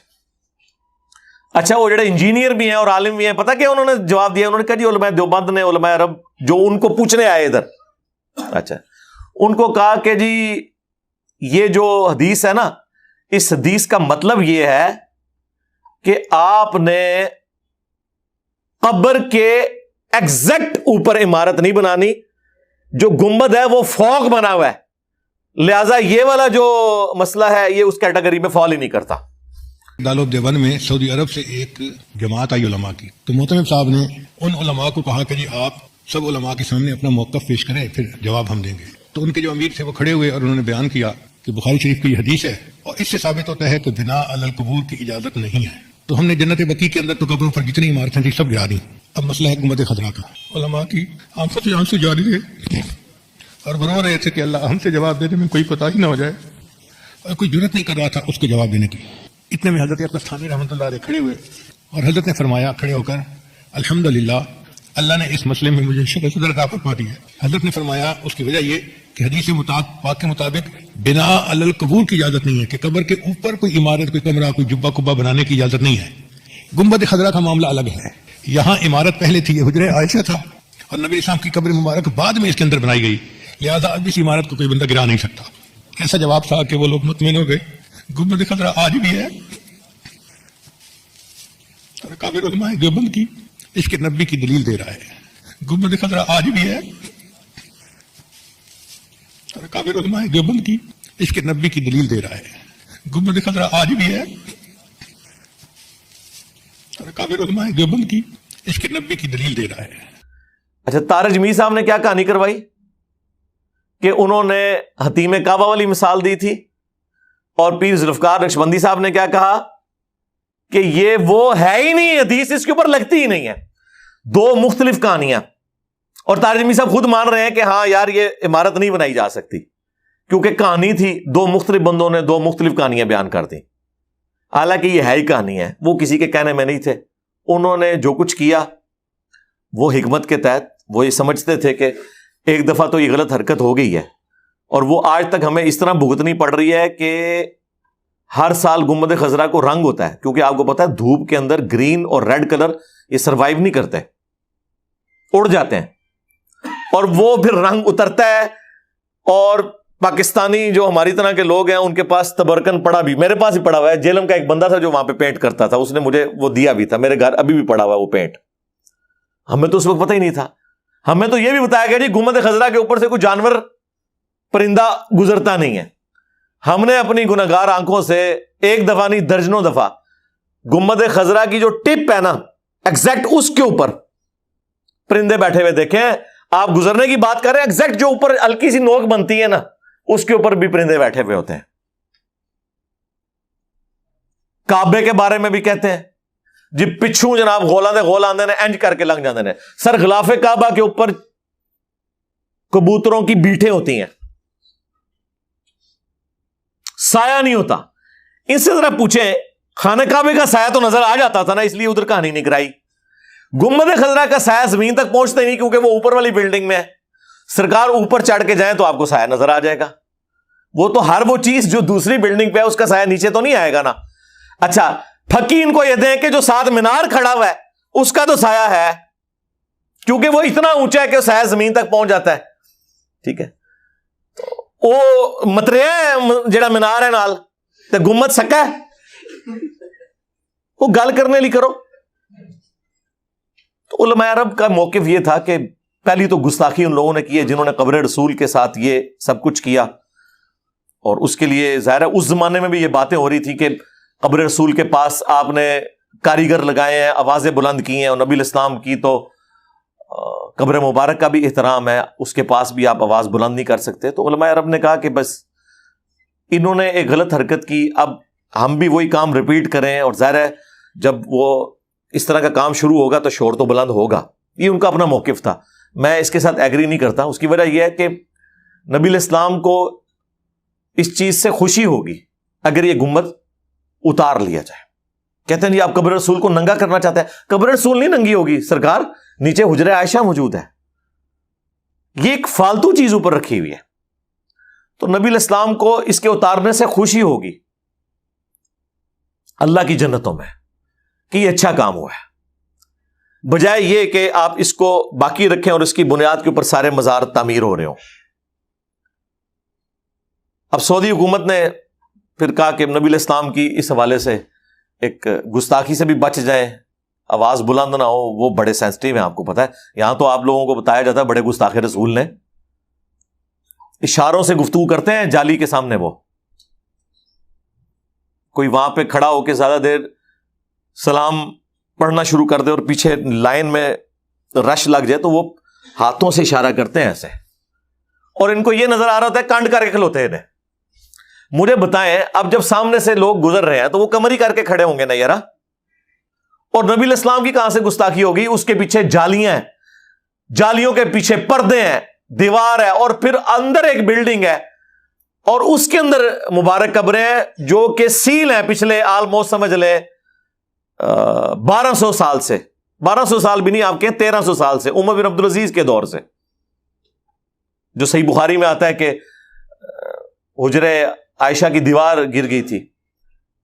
Speaker 1: اچھا وہ جڑے انجینئر بھی ہیں اور عالم بھی ہیں, پتہ کیا انہوں نے جواب دیا؟ انہوں نے کہا جی علماء دیوبند نے, علماء عرب جو ان کو پوچھنے آئے ادھر, اچھا ان کو کہا کہ جی یہ جو حدیث ہے نا, اس حدیث کا مطلب یہ ہے کہ آپ نے قبر کے ایگزیکٹ اوپر عمارت نہیں بنانی, جو گنبد ہے وہ فوق بنا ہوا ہے, لہذا یہ والا جو مسئلہ ہے یہ اس کیٹیگری میں فال ہی نہیں کرتا.
Speaker 4: دارالعلوم دیوبند میں سعودی عرب سے ایک جماعت آئی علماء کی, تو محترم صاحب نے ان علماء کو کہا کہ جی آپ سب علماء کے سامنے اپنا موقف پیش کریں پھر جواب ہم دیں گے. تو ان کے جو امیر تھے وہ کھڑے ہوئے اور انہوں نے بیان کیا کہ بخاری شریف کی یہ حدیث ہے اور اس سے ثابت ہوتا ہے کہ بنا علی القبور کی اجازت نہیں ہے. تو ہم نے جنت بقیع کے اندر تو قبروں پر جتنی عمارتیں تھیں سب گرا دیں. اب مسئلہ ہے گنبد خضرا کا. علماء کی آنکھوں سے آنسو جاری تھے اور رو رہے تھے کہ اللہ ہم سے جواب دینے میں کوئی پتہ ہی نہ ہو جائے, اور کوئی جرت نہیں کر رہا تھا اس کے جواب دینے کی. اتنے میں حضرت اقبال رحمۃ اللہ علیہ کھڑے ہوئے اور حضرت نے فرمایا کھڑے ہو کر, الحمدللہ اللہ نے اس مسئلے میں مجھے شکر صدر عطا فرما دی ہے. حضرت نے فرمایا اس کی وجہ یہ کہ حدیث پاک کے مطابق بنا علی القبور کی اجازت نہیں ہے, کہ قبر کے اوپر کوئی عمارت, کوئی کمرہ, کوئی جبہ کبہ بنانے کی اجازت نہیں ہے. گنبد خضرا کا معاملہ الگ ہے. یہاں عمارت پہلے تھی, یہ حجرہ عائشہ تھا, اور نبی اسلام کی قبر مبارک بعد میں اس کے اندر بنائی گئی, لہذا اب اس عمارت کو کوئی بندہ گرا نہیں سکتا. ایسا جواب تھا کہ وہ لوگ مطمئن ہو گئے. گنبد خضرا آج بھی ہے, اور کابر علماء دیوبند کی اس کے نبی کی دلیل دے رہا ہے. گنبد خضرا آج بھی ہے, اور کابر علماء دیوبند کی اس کے نبی کی دلیل دے رہا ہے. گنبد خضرا آج بھی ہے, اور کابر علماء دیوبند کی اس کے نبی کی دلیل دے رہا ہے.
Speaker 1: اچھا, طارق جمیل صاحب نے کیا کہانی کروائی کہ انہوں نے حتیم کعبہ والی مثال دی تھی, اور پیر ذوالفقار نقشبندی صاحب نے کیا کہا کہ یہ وہ ہے ہی نہیں, حدیث اس کے اوپر لگتی ہی نہیں ہے. دو مختلف کہانیاں, اور طارق جمیل صاحب خود مان رہے ہیں کہ ہاں یار یہ عمارت نہیں بنائی جا سکتی, کیونکہ کہانی تھی, دو مختلف بندوں نے دو مختلف کہانیاں بیان کر دی. حالانکہ یہ ہے ہی کہانی ہے, وہ کسی کے کہنے میں نہیں تھے. انہوں نے جو کچھ کیا وہ حکمت کے تحت, وہ یہ سمجھتے تھے کہ ایک دفعہ تو یہ غلط حرکت ہو گئی ہے, اور وہ آج تک ہمیں اس طرح بھگتنی پڑ رہی ہے کہ ہر سال گنبد خضرا کو رنگ ہوتا ہے, کیونکہ آپ کو پتا ہے دھوپ کے اندر گرین اور ریڈ کلر یہ سروائیو نہیں کرتے, اڑ جاتے ہیں, اور وہ پھر رنگ اترتا ہے. اور پاکستانی جو ہماری طرح کے لوگ ہیں ان کے پاس تبرکن پڑا بھی, میرے پاس ہی پڑا ہوا ہے. جیلم کا ایک بندہ تھا جو وہاں پہ پینٹ کرتا تھا, اس نے مجھے وہ دیا بھی تھا, میرے گھر ابھی بھی پڑا ہوا ہے وہ پینٹ. ہمیں تو اس وقت پتہ ہی نہیں تھا. ہمیں تو یہ بھی بتایا گیا جی گنبد خضرا کے اوپر سے کوئی جانور پرندہ گزرتا نہیں ہے. ہم نے اپنی گناہگار آنکھوں سے ایک دفعہ نہیں درجنوں دفعہ گنبد خضرا کی جو ٹپ ہے نا, ایگزیکٹ اس کے اوپر پرندے بیٹھے ہوئے دیکھیں. آپ گزرنے کی بات کر رہے ہیں, ایگزیکٹ جو اوپر ہلکی سی نوک بنتی ہے نا اس کے اوپر بھی پرندے بیٹھے ہوئے ہوتے ہیں. کعبے کے بارے میں بھی کہتے ہیں جی پچھوں جناب غول آندے نے انج کر کے لنگ جاندے نے. سر غلاف کعبہ کے اوپر کبوتروں کی بیٹھیں ہوتی ہیں, سایہ نہیں ہوتا. ان سے ذرا پوچھیں, خانہ کعبے کا سایہ تو نظر آ جاتا تھا نا, اس لیے ادھر کہانی نہیں کرائی. گنبد خضرا کا سایہ زمین تک پہنچتا ہی نہیں, کیونکہ وہ اوپر والی بلڈنگ میں ہے. سرکار اوپر چڑھ کے جائیں تو آپ کو سایہ نظر آ جائے گا. وہ تو ہر وہ چیز جو دوسری بلڈنگ پہ ہے اس کا سایہ نیچے تو نہیں آئے گا نا. اچھا, پھکی ان کو یہ دیں کہ جو ساتھ مینار کھڑا ہوا ہے اس کا تو سایہ ہے, کیونکہ وہ اتنا اونچا ہے کہ سایہ زمین تک پہنچ جاتا ہے. ٹھیک ہے, وہ متریا ہے جڑا مینار ہے نال تے گنبد سکا ہے, وہ گل کرنے لی کرو. تو علماء عرب کا موقف یہ تھا کہ پہلی تو گستاخی ان لوگوں نے کی ہے جنہوں نے قبر رسول کے ساتھ یہ سب کچھ کیا, اور اس کے لیے ظاہر ہے اس زمانے میں بھی یہ باتیں ہو رہی تھی کہ قبر رسول کے پاس آپ نے کاریگر لگائے ہیں, آوازیں بلند کی ہیں, اور نبی الاسلام کی تو قبر مبارک کا بھی احترام ہے, اس کے پاس بھی آپ آواز بلند نہیں کر سکتے. تو علماء عرب نے کہا کہ بس انہوں نے ایک غلط حرکت کی, اب ہم بھی وہی کام ریپیٹ کریں, اور ظاہر ہے جب وہ اس طرح کا کام شروع ہوگا تو شور تو بلند ہوگا. یہ ان کا اپنا موقف تھا, میں اس کے ساتھ ایگری نہیں کرتا. اس کی وجہ یہ ہے کہ نبی الاسلام کو اس چیز سے خوشی ہوگی اگر یہ گنبد اتار لیا جائے. کہتے ہیں جی آپ قبر رسول کو ننگا کرنا چاہتے ہیں, قبر رسول نہیں ننگی ہوگی سرکار, نیچے حجرہ عائشہ موجود ہے. یہ ایک فالتو چیز اوپر رکھی ہوئی ہے. تو نبی الاسلام کو اس کے اتارنے سے خوشی ہوگی اللہ کی جنتوں میں کہ یہ اچھا کام ہوا ہے, بجائے یہ کہ آپ اس کو باقی رکھیں اور اس کی بنیاد کے اوپر سارے مزار تعمیر ہو رہے ہوں. اب سعودی حکومت نے پھر کہا کہ نبی الاسلام کی اس حوالے سے ایک گستاخی سے بھی بچ جائیں, آواز بلند نہ ہو, وہ بڑے سینسٹیو ہیں, آپ کو پتا ہے. یہاں تو آپ لوگوں کو بتایا جاتا ہے بڑے گستاخ رسول نے اشاروں سے گفتگو کرتے ہیں جالی کے سامنے. وہ کوئی وہاں پہ کھڑا ہو کے زیادہ دیر سلام پڑھنا شروع کر دے اور پیچھے لائن میں رش لگ جائے تو وہ ہاتھوں سے اشارہ کرتے ہیں ایسے, اور ان کو یہ نظر آ رہا ہوتا ہے کانڈ کر کے کھلوتے ہیں. مجھے بتائیں اب جب سامنے سے لوگ گزر رہے ہیں تو وہ کمر ہی کر کے کھڑے ہوں گے نا یارا. اور نبی علیہ السلام کی کہاں سے گستاخی ہوگی؟ اس کے پیچھے جالیاں ہیں, جالیوں کے پیچھے پردے ہیں, دیوار ہے, اور پھر اندر ایک بلڈنگ ہے اور اس کے اندر مبارک قبریں ہیں جو کہ سیل ہیں پچھلے آلموسٹ سمجھ لے 1200 سال سے, 1200 سال بھی نہیں, آپ کے 1300 سال سے, عمر بن عبدالعزیز کے دور سے, جو صحیح بخاری میں آتا ہے کہ حجرے عائشہ کی دیوار گر گئی تھی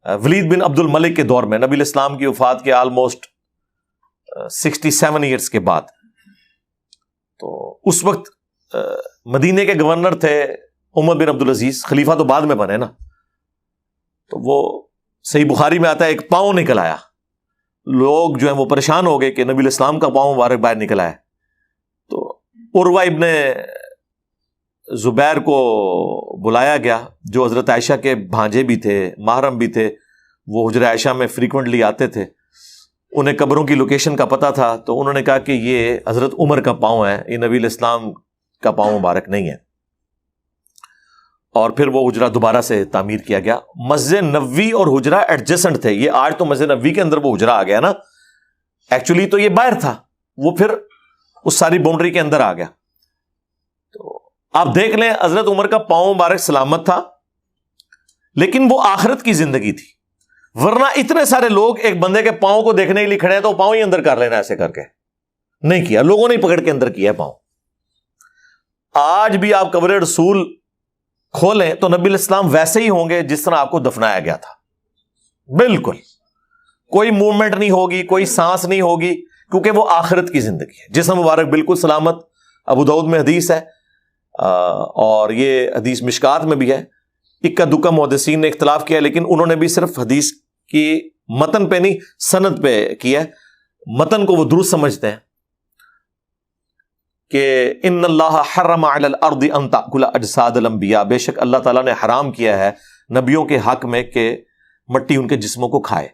Speaker 1: ولید بن عبد الملک کے دور میں, نبی علیہ السلام کی وفات کے آلموسٹ 67 ایئرس کے بعد. تو اس وقت مدینے کے گورنر تھے عمر بن عبدالعزیز, خلیفہ تو بعد میں بنے نا. تو وہ صحیح بخاری میں آتا ہے ایک پاؤں نکل آیا, لوگ جو ہیں وہ پریشان ہو گئے کہ نبی علیہ السلام کا پاؤں مبارک باہر نکل آیا. تو عروہ ابن زبیر کو بلایا گیا, جو حضرت عائشہ کے بھانجے بھی تھے, محرم بھی تھے, وہ حجرہ عائشہ میں فریکوینٹلی آتے تھے, انہیں قبروں کی لوکیشن کا پتہ تھا. تو انہوں نے کہا کہ یہ حضرت عمر کا پاؤں ہے, یہ نبی علیہ السلام کا پاؤں مبارک نہیں ہے. اور پھر وہ حجرہ دوبارہ سے تعمیر کیا گیا. مسجد نبوی اور حجرہ ایڈجسنٹ تھے. یہ آج تو مسجد نبوی کے اندر وہ حجرہ آ گیا نا, ایکچولی تو یہ باہر تھا, وہ پھر اس ساری باؤنڈری کے اندر آ گیا. تو آپ دیکھ لیں حضرت عمر کا پاؤں مبارک سلامت تھا, لیکن وہ آخرت کی زندگی تھی. ورنہ اتنے سارے لوگ ایک بندے کے پاؤں کو دیکھنے کے لیے کھڑے ہیں تو پاؤں ہی اندر کر لینا, ایسے کر کے نہیں کیا, لوگوں نے پکڑ کے اندر کیا پاؤں. آج بھی آپ قبر رسول کھولیں تو نبی علیہ السلام ویسے ہی ہوں گے جس طرح آپ کو دفنایا گیا تھا, بالکل کوئی موومنٹ نہیں ہوگی, کوئی سانس نہیں ہوگی, کیونکہ وہ آخرت کی زندگی ہے. جسم مبارک بالکل سلامت. ابو داؤد میں حدیث ہے, اور یہ حدیث مشکات میں بھی ہے. اکا دکا محدثین نے اختلاف کیا, لیکن انہوں نے بھی صرف حدیث کی متن پہ نہیں سند پہ کیا ہے. متن کو وہ درست سمجھتے ہیں کہ ان اللہ حرم علی الارض ان تاکل اجساد الانبیاء, بے شک اللہ تعالیٰ نے حرام کیا ہے نبیوں کے حق میں کہ مٹی ان کے جسموں کو کھائے.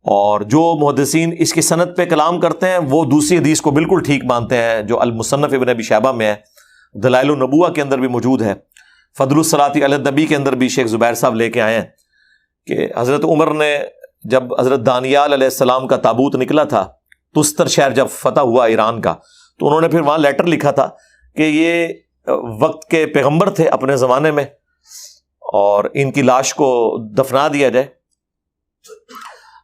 Speaker 1: اور جو محدثین اس کی سند پہ کلام کرتے ہیں وہ دوسری حدیث کو بالکل ٹھیک مانتے ہیں, جو المصنف ابن ابی شیبہ میں ہے, دلائل النبوہ کے اندر بھی موجود ہے, فضل الصلاۃ علی النبی کے اندر بھی شیخ زبیر صاحب لے کے آئے ہیں کہ حضرت عمر نے جب حضرت دانیال علیہ السلام کا تابوت نکلا تھا, تستر شہر جب فتح ہوا ایران کا, تو انہوں نے پھر وہاں لیٹر لکھا تھا کہ یہ وقت کے پیغمبر تھے اپنے زمانے میں, اور ان کی لاش کو دفنا دیا جائے.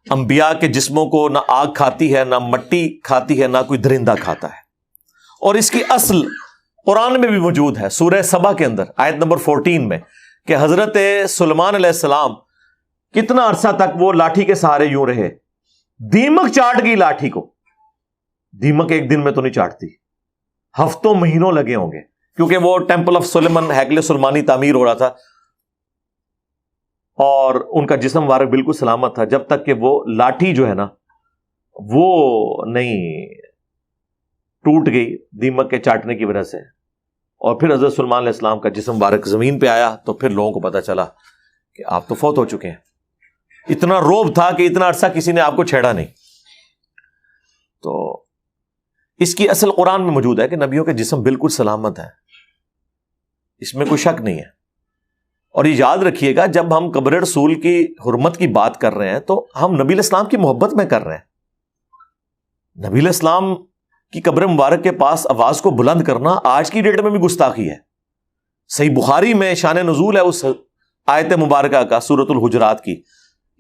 Speaker 1: انبیاء کے جسموں کو نہ آگ کھاتی ہے, نہ مٹی کھاتی ہے, نہ کوئی درندہ کھاتا ہے. اور اس کی اصل قرآن میں بھی موجود ہے, سورہ سبا کے اندر آیت نمبر 14 میں, کہ حضرت سلیمان علیہ السلام کتنا عرصہ تک وہ لاٹھی کے سہارے یوں رہے, دیمک چاٹ گئی لاٹھی کو. دیمک ایک دن میں تو نہیں چاٹتی, ہفتوں مہینوں لگے ہوں گے, کیونکہ وہ ٹیمپل آف سلیمان ہیکل سلمانی تعمیر ہو رہا تھا, اور ان کا جسم مبارک بالکل سلامت تھا جب تک کہ وہ لاٹھی جو ہے نا وہ نہیں ٹوٹ گئی دیمک کے چاٹنے کی وجہ سے. اور پھر حضرت سلیمان علیہ السلام کا جسم مبارک زمین پہ آیا تو پھر لوگوں کو پتا چلا کہ آپ تو فوت ہو چکے ہیں. اتنا روب تھا کہ اتنا عرصہ کسی نے آپ کو چھیڑا نہیں. تو اس کی اصل قرآن میں موجود ہے کہ نبیوں کے جسم بالکل سلامت ہیں, اس میں کوئی شک نہیں ہے. اور یہ یاد رکھیے گا, جب ہم قبر رسول کی حرمت کی بات کر رہے ہیں تو ہم نبی علیہ السلام کی محبت میں کر رہے ہیں. نبی علیہ السلام کی قبر مبارک کے پاس آواز کو بلند کرنا آج کی ڈیٹ میں بھی گستاخی ہے. صحیح بخاری میں شان نزول ہے اس آیت مبارکہ کا, سورۃ الحجرات کی,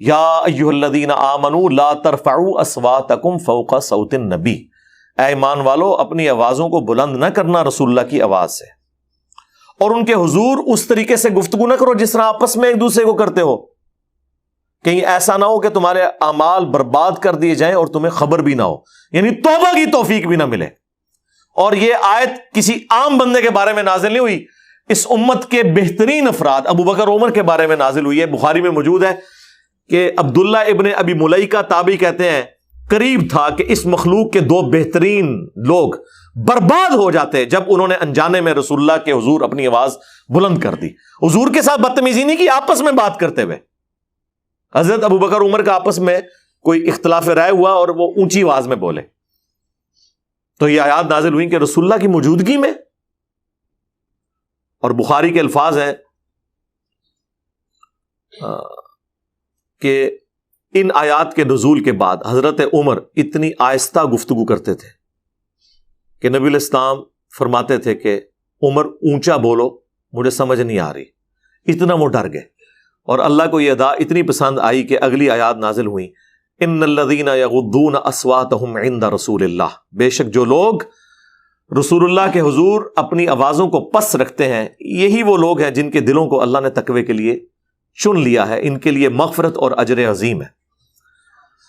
Speaker 1: یا ایھا الذین آمنوا لا ترفعوا اصواتکم فوق صوت النبی, اے ایمان والو اپنی آوازوں کو بلند نہ کرنا رسول اللہ کی آواز سے, اور ان کے حضور اس طریقے سے گفتگو نہ کرو جس طرح آپس میں ایک دوسرے کو کرتے ہو, کہیں ایسا نہ ہو کہ تمہارے اعمال برباد کر دیے جائیں اور تمہیں خبر بھی نہ ہو, یعنی توبہ کی توفیق بھی نہ ملے. اور یہ آیت کسی عام بندے کے بارے میں نازل نہیں ہوئی, اس امت کے بہترین افراد ابو بکر عمر کے بارے میں نازل ہوئی ہے. بخاری میں موجود ہے کہ عبداللہ ابن ابی ملیکہ تابعی کہتے ہیں قریب تھا کہ اس مخلوق کے دو بہترین لوگ برباد ہو جاتے جب انہوں نے انجانے میں رسول اللہ کے حضور اپنی آواز بلند کر دی. حضور کے ساتھ بدتمیزی نہیں کی, آپس میں بات کرتے ہوئے. حضرت ابو بکر عمر کا آپس میں کوئی اختلاف رائے ہوا اور وہ اونچی آواز میں بولے, تو یہ آیات نازل ہوئی کہ رسول اللہ کی موجودگی میں. اور بخاری کے الفاظ ہیں کہ ان آیات کے نزول کے بعد حضرت عمر اتنی آہستہ گفتگو کرتے تھے کہ نبی علیہ السلام فرماتے تھے کہ عمر اونچا بولو، مجھے سمجھ نہیں آ رہی، اتنا وہ ڈر گئے. اور اللہ کو یہ ادا اتنی پسند آئی کہ اگلی آیات نازل ہوئیں، ان الذین یغضون اصواتهم عند رسول اللہ، بے شک جو لوگ رسول اللہ کے حضور اپنی آوازوں کو پس رکھتے ہیں، یہی وہ لوگ ہیں جن کے دلوں کو اللہ نے تقوی کے لیے چن لیا ہے، ان کے لیے مغفرت اور اجر عظیم ہے.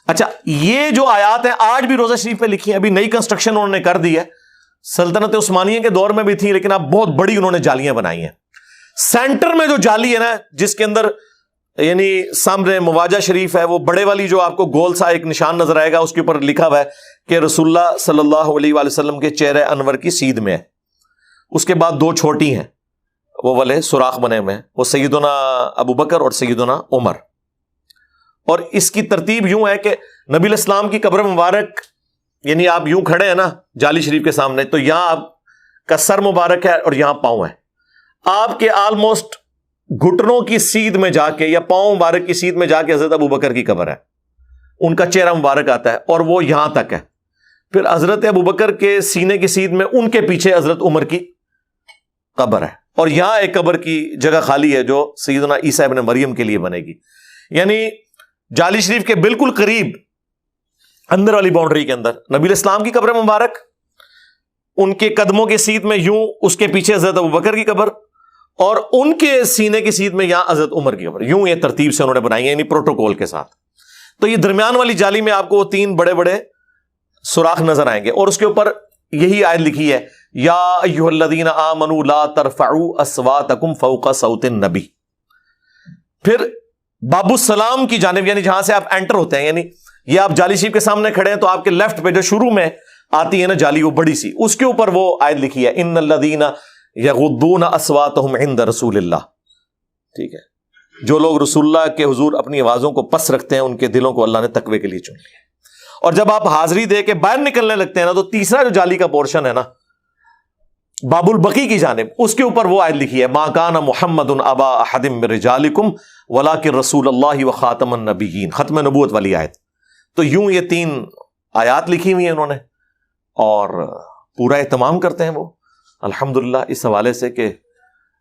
Speaker 1: اچھا، یہ جو آیات ہیں آج بھی روزہ شریف میں لکھی ہیں، ابھی نئی کنسٹرکشن انہوں نے کر دی ہے، سلطنت عثمانیہ کے دور میں بھی تھی لیکن اب بہت بڑی انہوں نے جالیاں بنائی ہیں. سینٹر میں جو جالی ہے نا، جس کے اندر یعنی سامنے مواجہ شریف ہے، وہ بڑے والی جو آپ کو گول سا ایک نشان نظر آئے گا، اس کے اوپر لکھا ہوا ہے کہ رسول اللہ صلی اللہ علیہ وآلہ وسلم کے چہرے انور کی سیدھ میں ہے. اس کے بعد دو چھوٹی ہیں، وہ والے سوراخ بنے ہوئے ہیں، وہ سیدنا ابو بکر اور سیدنا عمر. اور اس کی ترتیب یوں ہے کہ نبی علیہ السلام کی قبر مبارک، یعنی آپ یوں کھڑے ہیں نا جالی شریف کے سامنے، تو یہاں آپ کا سر مبارک ہے اور یہاں پاؤں ہے. آپ کے آلموسٹ گھٹنوں کی سیدھ میں جا کے یا پاؤں مبارک کی سیدھ میں جا کے حضرت ابو بکر کی قبر ہے، ان کا چہرہ مبارک آتا ہے اور وہ یہاں تک ہے. پھر حضرت ابو بکر کے سینے کی سیدھ میں ان کے پیچھے حضرت عمر کی قبر ہے، اور یہاں ایک قبر کی جگہ خالی ہے جو سیدنا عیسیٰ ابن مریم کے لیے بنے گی. یعنی جالی شریف کے بالکل قریب اندر والی باؤنڈری کے اندر نبی علیہ السلام کی قبر مبارک، ان کے قدموں کے سیدھ میں یوں اس کے پیچھے حضرت ابو بکر کی قبر، اور ان کے سینے کی سیدھ میں یہاں حضرت عمر کی قبر. یوں یہ ترتیب سے انہوں نے بنائی ہے، یعنی پروٹوکول کے ساتھ. تو یہ درمیان والی جالی میں آپ کو وہ تین بڑے بڑے سوراخ نظر آئیں گے، اور اس کے اوپر یہی آیت لکھی ہے، یا ایھا الذین آمنوا لا ترفعوا اصواتکم فوق صوت النبی. پھر باب السلام کی جانب، یعنی جہاں سے آپ انٹر ہوتے ہیں، یعنی یہ آپ جالی شریف کے سامنے کھڑے ہیں تو آپ کے لیفٹ پہ جو شروع میں آتی ہے نا جالی، وہ بڑی سی، اس کے اوپر وہ آیت لکھی ہے، ان الذین یغضون اصواتهم عند رسول اللہ. ٹھیک ہے، جو لوگ رسول اللہ کے حضور اپنی آوازوں کو پس رکھتے ہیں، ان کے دلوں کو اللہ نے تقوی کے لیے چن لیا. اور جب آپ حاضری دے کے باہر نکلنے لگتے ہیں نا، تو تیسرا جو جالی کا پورشن ہے نا باب البقی کی جانب، اس کے اوپر وہ آیت لکھی ہے، ما کان محمد ابا احد من رجالکم ولکن رسول اللہ وخاتم النبیین، ختم نبوت والی آیت. تو یوں یہ تین آیات لکھی ہوئی ہیں انہوں نے، اور پورا اہتمام کرتے ہیں وہ الحمدللہ اس حوالے سے کہ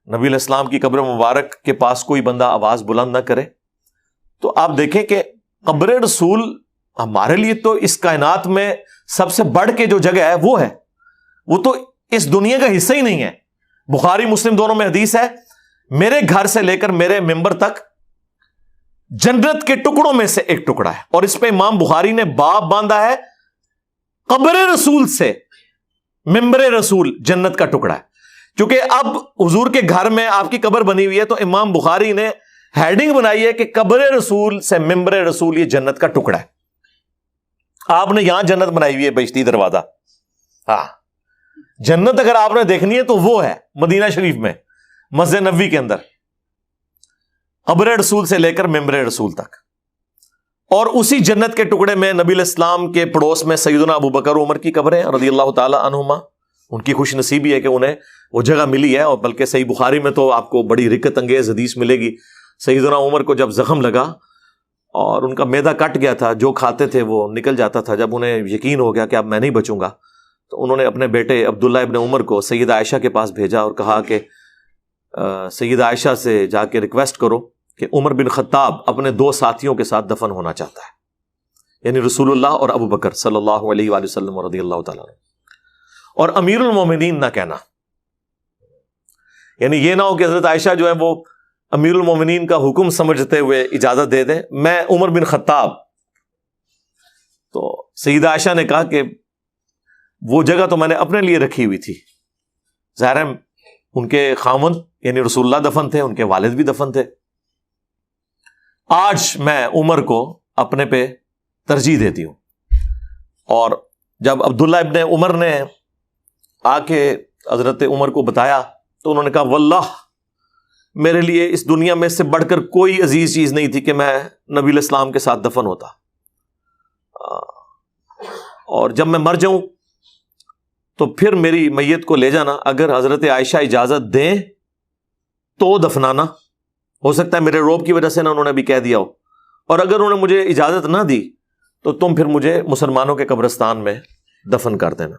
Speaker 1: نبی علیہ السلام کی قبر مبارک کے پاس کوئی بندہ آواز بلند نہ کرے. تو آپ دیکھیں کہ قبر رسول ہمارے لیے تو اس کائنات میں سب سے بڑھ کے جو جگہ ہے وہ ہے، وہ تو اس دنیا کا حصہ ہی نہیں ہے. بخاری مسلم دونوں میں حدیث ہے، میرے گھر سے لے کر میرے ممبر تک جنت کے ٹکڑوں میں سے ایک ٹکڑا ہے. اور اس پہ امام بخاری نے باب باندھا ہے، قبر رسول سے ممبر رسول جنت کا ٹکڑا ہے. کیونکہ اب حضور کے گھر میں آپ کی قبر بنی ہوئی ہے، تو امام بخاری نے ہیڈنگ بنائی ہے کہ قبر رسول سے ممبر رسول یہ جنت کا ٹکڑا ہے. آپ نے یہاں جنت بنائی ہوئی ہے بہشتی دروازہ. ہاں، جنت اگر آپ نے دیکھنی ہے تو وہ ہے مدینہ شریف میں مسجد نبوی کے اندر، قبر رسول سے لے کر ممبر رسول تک. اور اسی جنت کے ٹکڑے میں نبی علیہ السلام کے پڑوس میں سیدنا ابو بکر عمر کی قبریں رضی اللہ تعالی عنہما. ان کی خوش نصیبی ہے کہ انہیں وہ جگہ ملی ہے. اور بلکہ صحیح بخاری میں تو آپ کو بڑی رکت انگیز حدیث ملے گی، سیدنا عمر کو جب زخم لگا اور ان کا معدہ کٹ گیا تھا، جو کھاتے تھے وہ نکل جاتا تھا، جب انہیں یقین ہو گیا کہ اب میں نہیں بچوں گا، تو انہوں نے اپنے بیٹے عبداللہ ابن عمر کو سیدہ عائشہ کے پاس بھیجا اور کہا کہ سیدہ عائشہ سے جا کے ریکویسٹ کرو کہ عمر بن خطاب اپنے دو ساتھیوں کے ساتھ دفن ہونا چاہتا ہے، یعنی رسول اللہ اور ابو بکر صلی اللہ علیہ وآلہ وسلم رضی اللہ تعالیٰ عنہ. اور امیر المومنین نہ کہنا، یعنی یہ نہ ہو کہ حضرت عائشہ جو ہے وہ امیر المومنین کا حکم سمجھتے ہوئے اجازت دے دیں، میں عمر بن خطاب. تو سیدہ عائشہ نے کہا کہ وہ جگہ تو میں نے اپنے لیے رکھی ہوئی تھی، ظاہر ہے ان کے خاوند یعنی رسول اللہ دفن تھے، ان کے والد بھی دفن تھے، آج میں عمر کو اپنے پہ ترجیح دیتی ہوں. اور جب عبداللہ ابن عمر نے آ کے حضرت عمر کو بتایا تو انہوں نے کہا واللہ میرے لیے اس دنیا میں سے بڑھ کر کوئی عزیز چیز نہیں تھی کہ میں نبی علیہ السلام کے ساتھ دفن ہوتا، اور جب میں مر جاؤں تو پھر میری میت کو لے جانا، اگر حضرت عائشہ اجازت دیں تو دفنانا، ہو سکتا ہے میرے روب کی وجہ سے نہ انہوں نے بھی کہہ دیا ہو، اور اگر انہوں نے مجھے اجازت نہ دی تو تم پھر مجھے مسلمانوں کے قبرستان میں دفن کر دینا۔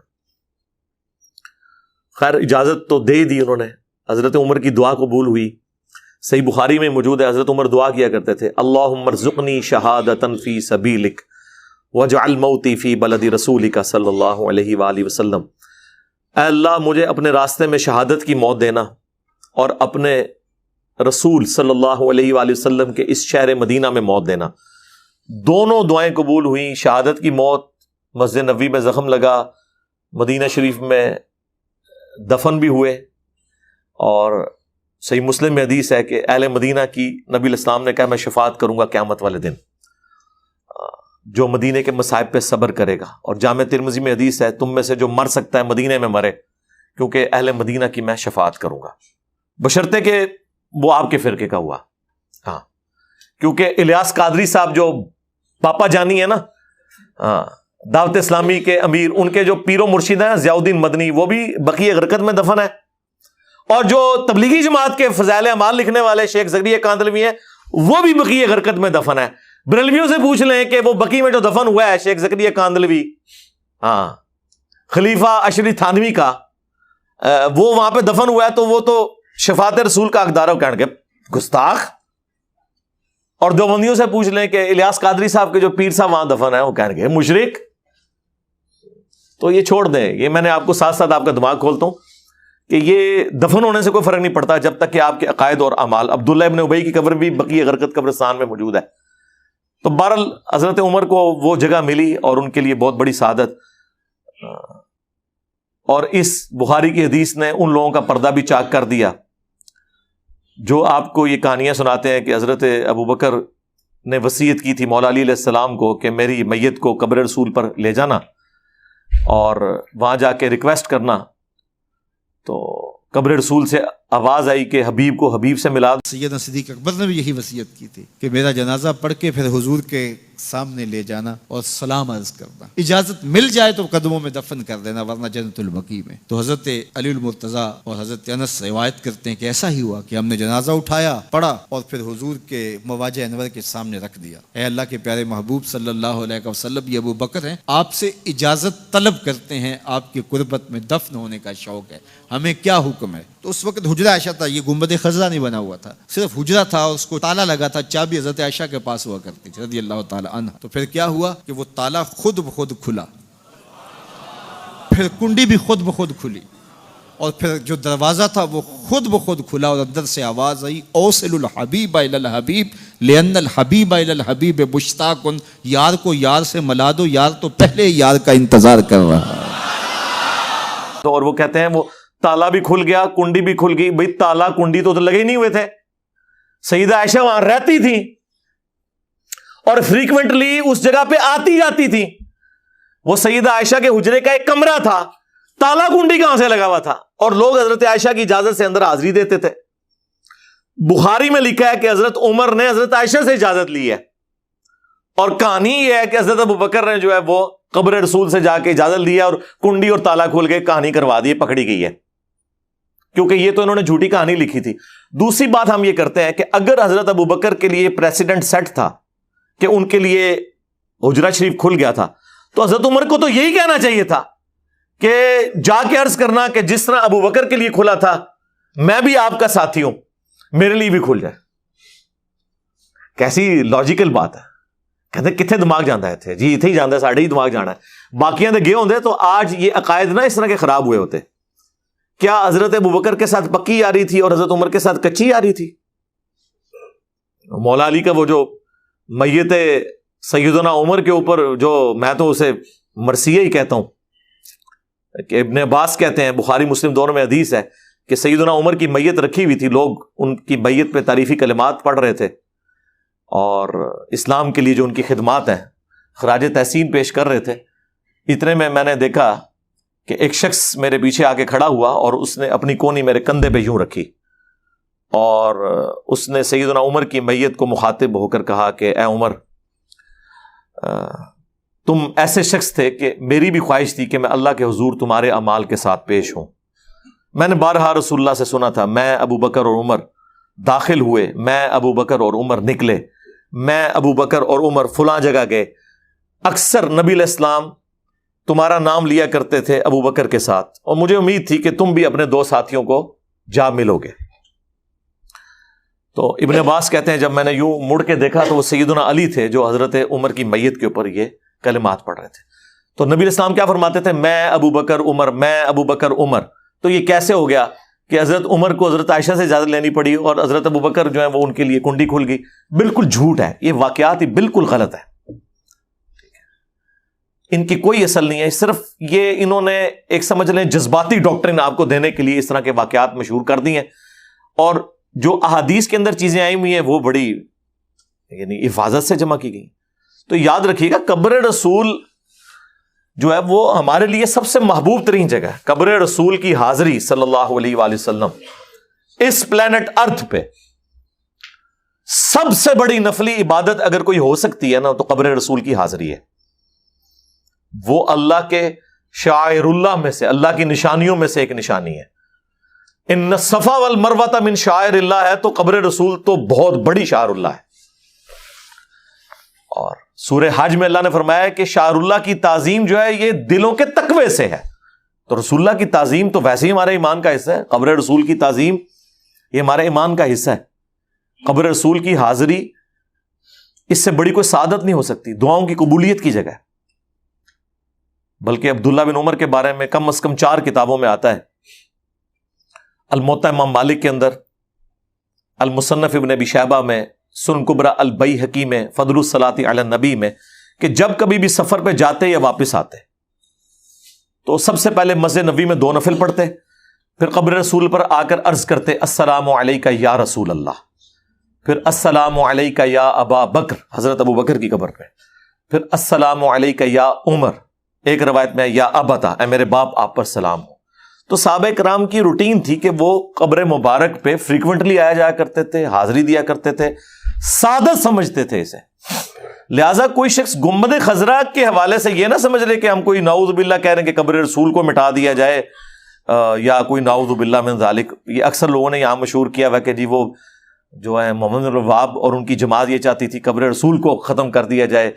Speaker 1: خیر اجازت تو دے دی انہوں نے، حضرت عمر کی دعا قبول ہوئی۔ صحیح بخاری میں موجود ہے، حضرت عمر دعا کیا کرتے تھے، اللہم ارزقنی شہادۃ فی سبیلک واجعل موتی فی بلد رسولک صلی اللہ علیہ وآلہ وسلم، اے اللہ مجھے اپنے راستے میں شہادت کی موت دینا اور اپنے رسول صلی اللہ علیہ وآلہ وسلم کے اس شہر مدینہ میں موت دینا۔ دونوں دعائیں قبول ہوئیں۔ شہادت کی موت، مسجد نبوی میں زخم لگا، مدینہ شریف میں دفن بھی ہوئے، اور صحیح مسلم میں حدیث ہے کہ اہل مدینہ کی نبی الاسلام نے کہا میں شفاعت کروں گا قیامت والے دن جو مدینے کے مصائب پہ صبر کرے گا، اور جامع ترمذی میں حدیث ہے تم میں سے جو مر سکتا ہے مدینے میں مرے، کیونکہ اہل مدینہ کی میں شفاعت کروں گا، بشرطے کہ وہ آپ کے فرقے کا ہوا۔ ہاں، کیونکہ الیاس قادری صاحب جو پاپا جانی ہے نا، دعوت اسلامی کے امیر، ان کے جو پیر و مرشد ہیں ضیاء الدین مدنی، وہ بھی بقیع غرقد میں دفن ہے، اور جو تبلیغی جماعت کے فضائل اعمال لکھنے والے شیخ زکریا کاندلوی ہیں وہ بھی بقیع غرقد میں دفن ہے۔ بریلویوں سے پوچھ لیں کہ وہ بقیع میں جو دفن ہوا ہے شیخ زکریا کاندلوی، ہاں خلیفہ اشری تھانوی کا، وہ وہاں پہ دفن ہوا ہے تو وہ تو شفاعت رسول کا حقدار ہے، کہنے گے گستاخ۔ اور دیوبندیوں سے پوچھ لیں کہ الیاس قادری صاحب کے جو پیر صاحب وہاں دفن ہے، وہ کہنے گے مشرک۔ تو یہ چھوڑ دیں، یہ میں نے آپ کو ساتھ ساتھ آپ کا دماغ کھولتا ہوں کہ یہ دفن ہونے سے کوئی فرق نہیں پڑتا جب تک کہ آپ کے عقائد اور اعمال۔ عبداللہ ابن ابی کی قبر بھی بقیع غرقد قبرستان میں موجود ہے۔ تو بہرحال حضرت عمر کو وہ جگہ ملی اور ان کے لیے بہت بڑی سعادت، اور اس بخاری کی حدیث نے ان لوگوں کا پردہ بھی چاک کر دیا جو آپ کو یہ کہانیاں سناتے ہیں کہ حضرت ابو بکر نے وصیت کی تھی مولا علی علیہ السلام کو کہ میری میت کو قبر رسول پر لے جانا اور وہاں جا کے ریکویسٹ کرنا، تو قبر رسول سے آواز آئی کہ حبیب کو حبیب سے ملا۔
Speaker 5: سیدنا صدیق اکبر نے بھی یہی وصیت کی تھی کہ میرا جنازہ پڑھ کے پھر حضور کے سامنے لے جانا اور سلام عرض کرنا، اجازت مل جائے تو قدموں میں دفن کر دینا ورنہ جنت البقیع میں۔ تو حضرت علی المرتضیٰ اور حضرت انس روایت کرتے ہیں کہ ایسا ہی ہوا کہ ہم نے جنازہ اٹھایا، پڑھا اور پھر حضور کے مواجہ انور کے سامنے رکھ دیا۔ اے اللہ کے پیارے محبوب صلی اللہ علیہ وسلم، یہ ابو بکر ہیں، آپ سے اجازت طلب کرتے ہیں، آپ کی قربت میں دفن ہونے کا شوق ہے، ہمیں کیا حکم ہے؟ تو اس وقت حجرہ عائشہ تھا، یہ گنبد خضرا نہیں بنا ہوا تھا، صرف حجرہ تھا، اس کو تالا لگا تھا، چابی حضرت عائشہ کے پاس ہوا کرتی تھی رضی اللہ تعالی عنہ۔ تو پھر کیا ہوا کہ وہ تالا خود بخود کھلا، پھر کنڈی بھی خود بخود کھلی، اور پھر جو دروازہ تھا وہ خود بخود کھلا، اور اندر سے آواز آئی اوصل الحبیب الی الحبیب لان الحبیب الی الحبیب مشتاق، یار کو یار سے ملا دو، یار تو پہلے یار کا انتظار کر رہا ہے۔
Speaker 1: تو اور وہ کہتے ہیں وہ تالا بھی کھل گیا، کنڈی بھی کھل گئی۔ بھئی تالا کنڈی تو لگے ہی نہیں ہوئے تھے، سیدہ عائشہ وہاں رہتی تھی اور فریکوینٹلی اس جگہ پہ آتی جاتی تھی۔ وہ سیدہ عائشہ کے حجرے کا ایک کمرہ تھا، تالا کنڈی کہاں سے لگا ہوا تھا، اور لوگ حضرت عائشہ کی اجازت سے اندر حاضری دیتے تھے۔ بخاری میں لکھا ہے کہ حضرت عمر نے حضرت عائشہ سے اجازت لی ہے، اور کہانی یہ ہے کہ حضرت ابو بکر نے جو ہے وہ قبر رسول سے جا کے اجازت لی ہے اور کنڈی اور تالا کھول کے کہانی کروا دی، پکڑی گئی ہے، کیونکہ یہ تو انہوں نے جھوٹی کہانی لکھی تھی۔ دوسری بات ہم یہ کرتے ہیں کہ اگر حضرت ابو بکر کے لیے پریسیڈنٹ سیٹ تھا کہ ان کے لیے حجرہ شریف کھل گیا تھا، تو حضرت عمر کو تو یہی کہنا چاہیے تھا کہ جا کے عرض کرنا کہ جس طرح ابو بکر کے لیے کھلا تھا میں بھی آپ کا ساتھی ہوں، میرے لیے بھی کھل جائے۔ کیسی لاجیکل بات ہے۔ کہتے کتنے دماغ جانا ہے تھے جی، اتنے ہی جانا ہے، ساڑھے ہی دماغ جانا ہے، باقیاں دے گئے ہوندے تو آج یہ عقائد نہ اس طرح کے خراب ہوئے ہوتے۔ کیا حضرت ابو بکر کے ساتھ پکی آ رہی تھی اور حضرت عمر کے ساتھ کچی آ رہی تھی؟ مولا علی کا وہ جو میت سیدنا عمر کے اوپر جو، میں تو اسے مرثیہ ہی کہتا ہوں، کہ ابن عباس کہتے ہیں، بخاری مسلم دونوں میں حدیث ہے کہ سیدنا عمر کی میت رکھی ہوئی تھی، لوگ ان کی میت پہ تعریفی کلمات پڑھ رہے تھے اور اسلام کے لیے جو ان کی خدمات ہیں خراج تحسین پیش کر رہے تھے۔ اتنے میں نے دیکھا کہ ایک شخص میرے پیچھے آ کے کھڑا ہوا اور اس نے اپنی کونی میرے کندھے پہ یوں رکھی، اور اس نے سیدنا عمر کی میت کو مخاطب ہو کر کہا کہ اے عمر، تم ایسے شخص تھے کہ میری بھی خواہش تھی کہ میں اللہ کے حضور تمہارے اعمال کے ساتھ پیش ہوں۔ میں نے بارہا رسول اللہ سے سنا تھا، میں ابو بکر اور عمر داخل ہوئے، میں ابو بکر اور عمر نکلے، میں ابو بکر اور عمر فلاں جگہ گئے، اکثر نبی علیہ السلام تمہارا نام لیا کرتے تھے ابو بکر کے ساتھ، اور مجھے امید تھی کہ تم بھی اپنے دو ساتھیوں کو جا ملو گے۔ تو ابن عباس کہتے ہیں جب میں نے یوں مڑ کے دیکھا تو وہ سیدنا علی تھے جو حضرت عمر کی میت کے اوپر یہ کلمات پڑھ رہے تھے۔ تو نبی علیہ السلام کیا فرماتے تھے؟ میں ابو بکر عمر، میں ابو بکر عمر۔ تو یہ کیسے ہو گیا کہ حضرت عمر کو حضرت عائشہ سے اجازت لینی پڑی اور حضرت ابو بکر جو ہے وہ ان کے لیے کنڈی کھل گئی؟ بالکل جھوٹ ہے، یہ واقعات ہی بالکل غلط ہے، ان کی کوئی اصل نہیں ہے، صرف یہ انہوں نے ایک سمجھ لیں جذباتی ڈاکٹرن آپ کو دینے کے لیے اس طرح کے واقعات مشہور کر دی ہیں، اور جو احادیث کے اندر چیزیں آئی ہوئی ہیں وہ بڑی یعنی حفاظت سے جمع کی گئی۔ تو یاد رکھیے گا قبر رسول جو ہے وہ ہمارے لیے سب سے محبوب ترین جگہ ہے۔ قبر رسول کی حاضری صلی اللہ علیہ وآلہ وسلم اس پلانٹ ارتھ پہ سب سے بڑی نفلی عبادت اگر کوئی ہو سکتی ہے نا تو قبر رسول کی حاضری ہے۔ وہ اللہ کے شعائر اللہ میں سے، اللہ کی نشانیوں میں سے ایک نشانی ہے۔ ان الصفا والمروہ من شعائر اللہ ہے، تو قبر رسول تو بہت بڑی شعائر اللہ ہے۔ اور سورہ حج میں اللہ نے فرمایا کہ شعائر اللہ کی تعظیم جو ہے یہ دلوں کے تقوی سے ہے، تو رسول اللہ کی تعظیم تو ویسے ہی ہمارے ایمان کا حصہ ہے۔ قبر رسول کی تعظیم یہ ہمارے ایمان کا حصہ ہے۔ قبر رسول کی حاضری اس سے بڑی کوئی سعادت نہیں ہو سکتی، دعاؤں کی قبولیت کی جگہ ہے۔ بلکہ عبداللہ بن عمر کے بارے میں کم از کم 4 کتابوں میں آتا ہے، الموطا امام مالک کے اندر، المصنف ابن ابی شیبہ میں، سنن کبریٰ البیہقی میں، فضل الصلاۃ علی النبی میں، کہ جب کبھی بھی سفر پہ جاتے یا واپس آتے تو سب سے پہلے مسجد نبوی میں 2 نفل پڑھتے، پھر قبر رسول پر آ کر عرض کرتے السلام علیکہ یا رسول اللہ، پھر السلام علیکہ یا ابا بکر، حضرت ابو بکر کی قبر پہ، پھر السلام علیکہ یا عمر، ایک روایت میں یا ابتا، اے میرے باپ آپ پر سلام ہو۔ تو صحابہ کرام کی روٹین تھی کہ وہ قبر مبارک پہ فریکوینٹلی آیا جایا کرتے تھے، حاضری دیا کرتے تھے، سعادت سمجھتے تھے اسے۔ لہٰذا کوئی شخص گنبد خضرا کے حوالے سے یہ نہ سمجھ لے کہ ہم کوئی نعوذ باللہ کہہ رہے ہیں کہ قبر رسول کو مٹا دیا جائے یا کوئی نعوذ باللہ من ذالک۔ یہ اکثر لوگوں نے یہاں مشہور کیا ہوا کہ جی وہ جو ہے محمد بن وہاب اور ان کی جماعت یہ چاہتی تھی قبر رسول کو ختم کر دیا جائے،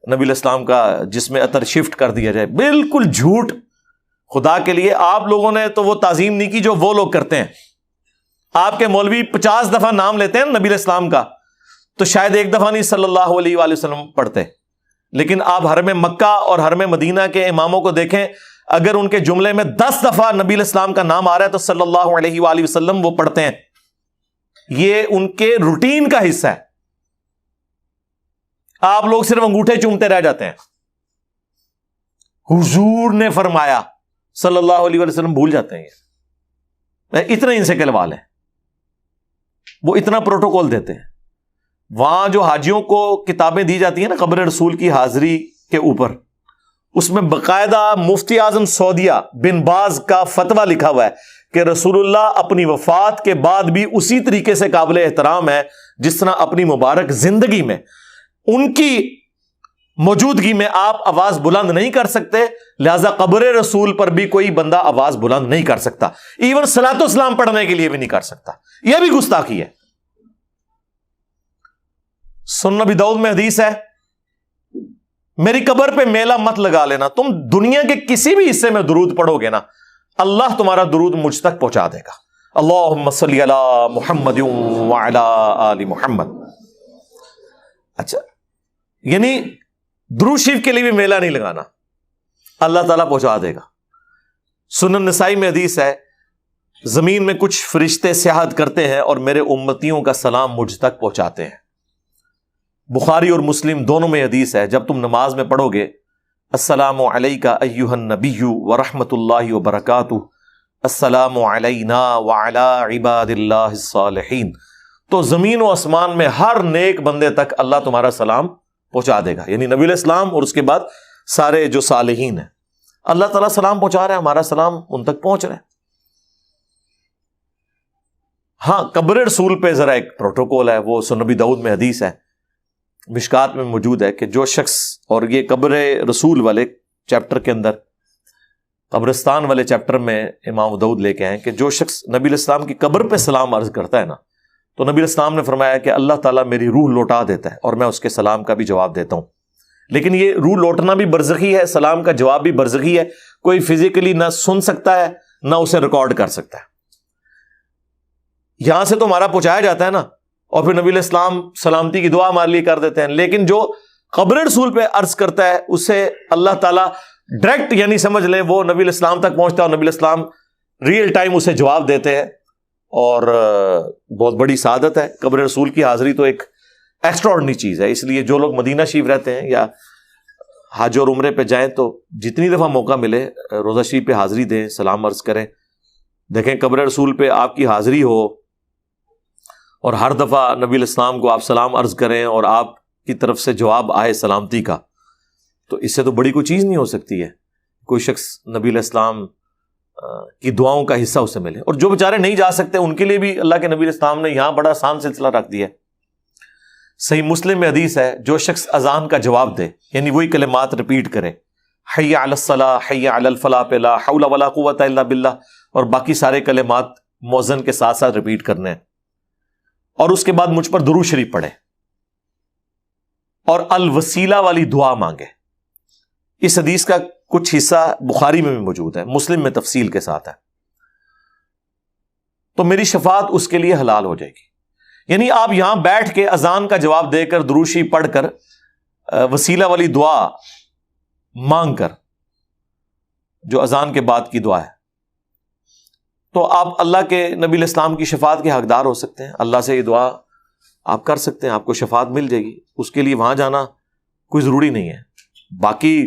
Speaker 1: نبی علیہ السلام کا جسم اطہر شفٹ کر دیا جائے۔ بالکل جھوٹ، خدا کے لیے آپ لوگوں نے تو وہ تعظیم نہیں کی جو وہ لوگ کرتے ہیں۔ آپ کے مولوی 50 دفعہ نام لیتے ہیں نبی علیہ السلام کا تو شاید ایک دفعہ نہیں صلی اللہ علیہ وآلہ وسلم پڑھتے، لیکن آپ حرم مکہ اور حرم مدینہ کے اماموں کو دیکھیں، اگر ان کے جملے میں 10 دفعہ نبی علیہ السلام کا نام آ رہا ہے تو صلی اللہ علیہ وآلہ وسلم وہ پڑھتے ہیں۔ یہ ان کے روٹین کا حصہ ہے۔ آپ لوگ صرف انگوٹھے چومتے رہ جاتے ہیں، حضور نے فرمایا صلی اللہ علیہ وسلم بھول جاتے ہیں۔ یہ اتنا ان سے کلوا لیں، وہ اتنا پروٹوکول دیتے ہیں۔ وہاں جو حاجیوں کو کتابیں دی جاتی ہیں نا قبر رسول کی حاضری کے اوپر، اس میں باقاعدہ مفتی اعظم سعودیہ بن باز کا فتویٰ لکھا ہوا ہے کہ رسول اللہ اپنی وفات کے بعد بھی اسی طریقے سے قابل احترام ہے جس طرح اپنی مبارک زندگی میں ان کی موجودگی میں آپ آواز بلند نہیں کر سکتے، لہذا قبر رسول پر بھی کوئی بندہ آواز بلند نہیں کر سکتا، ایون صلاۃ و سلام پڑھنے کے لیے بھی نہیں کر سکتا۔ یہ بھی گستاخی ہے۔ سنن ابی داؤد میں حدیث ہے، میری قبر پہ میلہ مت لگا لینا، تم دنیا کے کسی بھی حصے میں درود پڑھو گے نا اللہ تمہارا درود مجھ تک پہنچا دے گا۔ اللہم صلی علی محمد وعلی آل محمد۔ اچھا، یعنی درود شریف کے لیے بھی میلہ نہیں لگانا، اللہ تعالیٰ پہنچا دے گا۔ سنن نسائی میں حدیث ہے، زمین میں کچھ فرشتے سیاحت کرتے ہیں اور میرے امتیوں کا سلام مجھ تک پہنچاتے ہیں۔ بخاری اور مسلم دونوں میں حدیث ہے، جب تم نماز میں پڑھو گے السلام علیکہ ایہا النبی ورحمۃ اللہ وبرکاتہ، السلام علینا وعلی عباد اللہ الصالحین، تو زمین و آسمان میں ہر نیک بندے تک اللہ تمہارا سلام پہنچا دے گا، یعنی نبی علیہ السلام اور اس کے بعد سارے جو صالحین ہیں، اللہ تعالیٰ سلام پہنچا رہا ہے، ہمارا سلام ان تک پہنچ رہا ہے۔ ہاں، قبر رسول پہ ذرا ایک پروٹوکول ہے، وہ سنن ابی داؤد میں حدیث ہے، مشکات میں موجود ہے کہ جو شخص، اور یہ قبر رسول والے چیپٹر کے اندر، قبرستان والے چیپٹر میں امام داؤد لے کے ہیں کہ جو شخص نبی علیہ السلام کی قبر پہ سلام عرض کرتا ہے نا تو نبی اسلام نے فرمایا کہ اللہ تعالیٰ میری روح لوٹا دیتا ہے اور میں اس کے سلام کا بھی جواب دیتا ہوں. لیکن یہ روح لوٹنا بھی برزخی ہے, سلام کا جواب بھی برزخی ہے. کوئی فزیکلی نہ سن سکتا ہے نہ اسے ریکارڈ کر سکتا ہے. یہاں سے تو ہمارا پہنچایا جاتا ہے نا, اور پھر نبی اسلام سلامتی کی دعا ہمارے لیے کر دیتے ہیں. لیکن جو قبر رسول پہ عرض کرتا ہے اسے اللہ تعالیٰ ڈائریکٹ, یعنی سمجھ لیں وہ نبی اسلام تک پہنچتا ہے اور نبی اسلام ریئل ٹائم اسے جواب دیتے ہیں. اور بہت بڑی سعادت ہے. قبر رسول کی حاضری تو ایک ایکسٹرا آرڈنری چیز ہے. اس لیے جو لوگ مدینہ شریف رہتے ہیں یا حج اور عمرے پہ جائیں تو جتنی دفعہ موقع ملے روضہ شریف پہ حاضری دیں, سلام عرض کریں. دیکھیں قبر رسول پہ آپ کی حاضری ہو اور ہر دفعہ نبی الاسلام کو آپ سلام عرض کریں اور آپ کی طرف سے جواب آئے سلامتی کا, تو اس سے تو بڑی کوئی چیز نہیں ہو سکتی ہے. کوئی شخص نبی الاسلام کی دعاؤں کا حصہ اسے ملے. اور جو بیچارے نہیں جا سکتے ان کے لیے بھی اللہ کے نبی الاسلام نے یہاں بڑا آسان سلسلہ رکھ دیا ہے. صحیح مسلم میں حدیث ہے, جو شخص اذان کا جواب دے, یعنی وہی کلمات ریپیٹ کرے, حی علی الصلاۃ حی علی الفلاح پہ لا حول ولا قوۃ الا باللہ, اور باقی سارے کلمات مؤذن کے ساتھ ساتھ ریپیٹ کرنے ہیں, اور اس کے بعد مجھ پر درود شریف پڑھے اور الوسیلہ والی دعا مانگے. اس حدیث کا کچھ حصہ بخاری میں بھی موجود ہے, مسلم میں تفصیل کے ساتھ ہے. تو میری شفاعت اس کے لیے حلال ہو جائے گی. یعنی آپ یہاں بیٹھ کے اذان کا جواب دے کر درود شریف پڑھ کر وسیلہ والی دعا مانگ کر, جو اذان کے بعد کی دعا ہے, تو آپ اللہ کے نبی الاسلام کی شفاعت کے حقدار ہو سکتے ہیں. اللہ سے یہ دعا آپ کر سکتے ہیں, آپ کو شفاعت مل جائے گی. اس کے لیے وہاں جانا کوئی ضروری نہیں ہے. باقی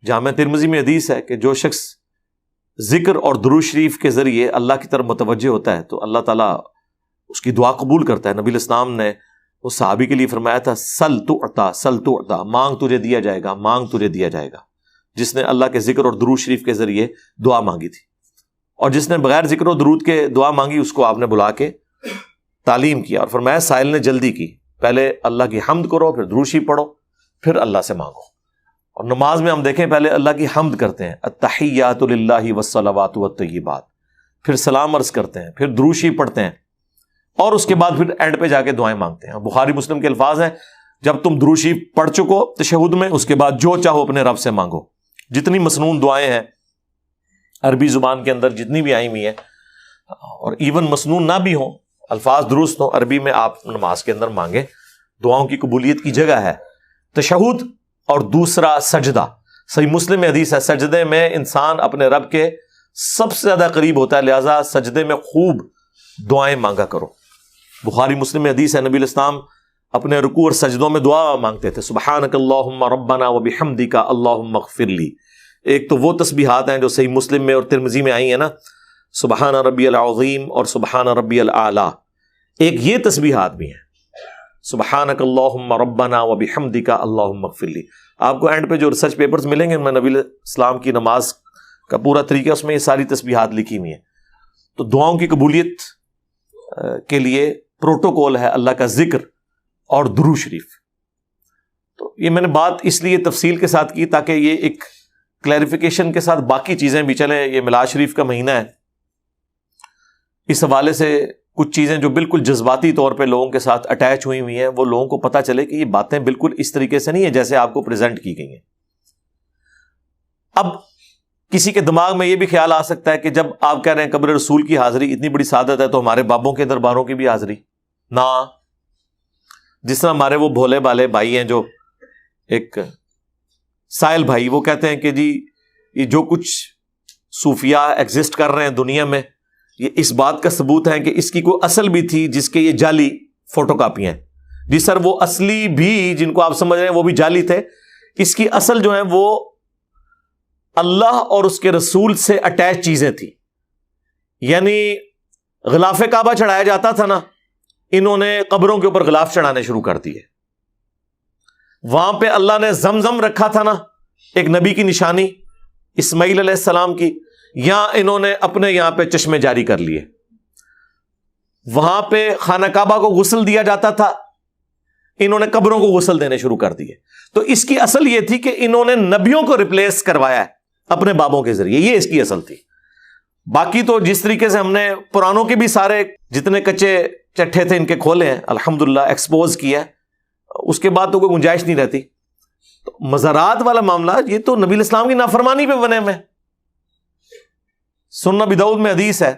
Speaker 1: جامع ترمذی میں حدیث ہے کہ جو شخص ذکر اور درود شریف کے ذریعے اللہ کی طرف متوجہ ہوتا ہے تو اللہ تعالیٰ اس کی دعا قبول کرتا ہے. نبی الاسلام نے اس صحابی کے لیے فرمایا تھا, سل تعطا سل تعطا, مانگ تجھے دیا جائے گا, مانگ تجھے دیا جائے گا. جس نے اللہ کے ذکر اور درود شریف کے ذریعے دعا مانگی تھی, اور جس نے بغیر ذکر و درود کے دعا مانگی اس کو آپ نے بلا کے تعلیم کیا اور فرمایا سائل نے جلدی کی, پہلے اللہ کی حمد کرو, پھر درود شریف پڑھو, پھر اللہ سے مانگو. اور نماز میں ہم دیکھیں پہلے اللہ کی حمد کرتے ہیں, التحیات للہ والصلوات والطیبات, پھر سلام عرض کرتے ہیں, پھر درود شریف پڑھتے ہیں, اور اس کے بعد پھر اینڈ پہ جا کے دعائیں مانگتے ہیں. بخاری مسلم کے الفاظ ہیں, جب تم درود شریف پڑھ چکو تشہد میں, اس کے بعد جو چاہو اپنے رب سے مانگو. جتنی مسنون دعائیں ہیں عربی زبان کے اندر جتنی بھی آئی ہوئی ہیں, اور ایون مسنون نہ بھی ہوں, الفاظ درست ہوں, عربی میں آپ نماز کے اندر مانگیں. دعاؤں کی قبولیت کی جگہ ہے تشہد اور دوسرا سجدہ. صحیح مسلم میں حدیث ہے, سجدے میں انسان اپنے رب کے سب سے زیادہ قریب ہوتا ہے, لہذا سجدے میں خوب دعائیں مانگا کرو. بخاری مسلم میں حدیث ہے, نبی الاسلام اپنے رکوع اور سجدوں میں دعا مانگتے تھے, سبحانک اللہم ربنا وبحمدک اللہم اغفر لی. ایک تو وہ تسبیحات ہیں جو صحیح مسلم میں اور ترمذی میں آئی ہیں نا, سبحان ربی العظیم اور سبحان ربی الاعلی. ایک یہ تسبیحات بھی ہیں, سبحانک اللہم ربنا وبحمدک اللہم اغفر لی. آپ کو اینڈ پہ جو ریسرچ پیپرز ملیں گے ان میں نبی الاسلام کی نماز کا پورا طریقہ, اس میں یہ ساری تسبیحات لکھی ہوئی ہیں. تو دعاؤں کی قبولیت کے لیے پروٹوکول ہے اللہ کا ذکر اور درود شریف. تو یہ میں نے بات اس لیے تفصیل کے ساتھ کی تاکہ یہ ایک کلیریفیکیشن کے ساتھ باقی چیزیں بھی چلیں. یہ میلاد شریف کا مہینہ ہے, اس حوالے سے کچھ چیزیں جو بالکل جذباتی طور پہ لوگوں کے ساتھ اٹیچ ہوئی ہوئی ہیں, وہ لوگوں کو پتہ چلے کہ یہ باتیں بالکل اس طریقے سے نہیں ہیں جیسے آپ کو پریزنٹ کی گئی ہیں. اب کسی کے دماغ میں یہ بھی خیال آ سکتا ہے کہ جب آپ کہہ رہے ہیں قبر رسول کی حاضری اتنی بڑی سعادت ہے تو ہمارے بابوں کے درباروں کی بھی حاضری نہ. جس طرح ہمارے وہ بھولے بالے بھائی ہیں, جو ایک سائل بھائی, وہ کہتے ہیں کہ جی یہ جو کچھ صوفیاء ایگزسٹ کر رہے ہیں دنیا میں, یہ اس بات کا ثبوت ہے کہ اس کی کوئی اصل بھی تھی جس کے یہ جعلی فوٹو کاپی ہیں. جی سر, وہ اصلی بھی جن کو آپ سمجھ رہے ہیں وہ بھی جعلی تھے. اس کی اصل جو ہے وہ اللہ اور اس کے رسول سے اٹیچ چیزیں تھیں. یعنی غلاف کعبہ چڑھایا جاتا تھا نا, انہوں نے قبروں کے اوپر غلاف چڑھانے شروع کر دیے. وہاں پہ اللہ نے زمزم رکھا تھا نا, ایک نبی کی نشانی اسماعیل علیہ السلام کی, یہاں انہوں نے اپنے یہاں پہ چشمے جاری کر لیے. وہاں پہ خانہ کعبہ کو غسل دیا جاتا تھا, انہوں نے قبروں کو غسل دینے شروع کر دیے. تو اس کی اصل یہ تھی کہ انہوں نے نبیوں کو ریپلیس کروایا ہے اپنے بابوں کے ذریعے, یہ اس کی اصل تھی. باقی تو جس طریقے سے ہم نے پرانوں کے بھی سارے جتنے کچے چٹھے تھے ان کے کھولے ہیں الحمدللہ، ایکسپوز کیا ہے، اس کے بعد تو کوئی گنجائش نہیں رہتی. تو مزارات والا معاملہ یہ تو نبی الاسلام کی نافرمانی پہ بنے ہوئے. سنن ابی داؤد میں حدیث ہے،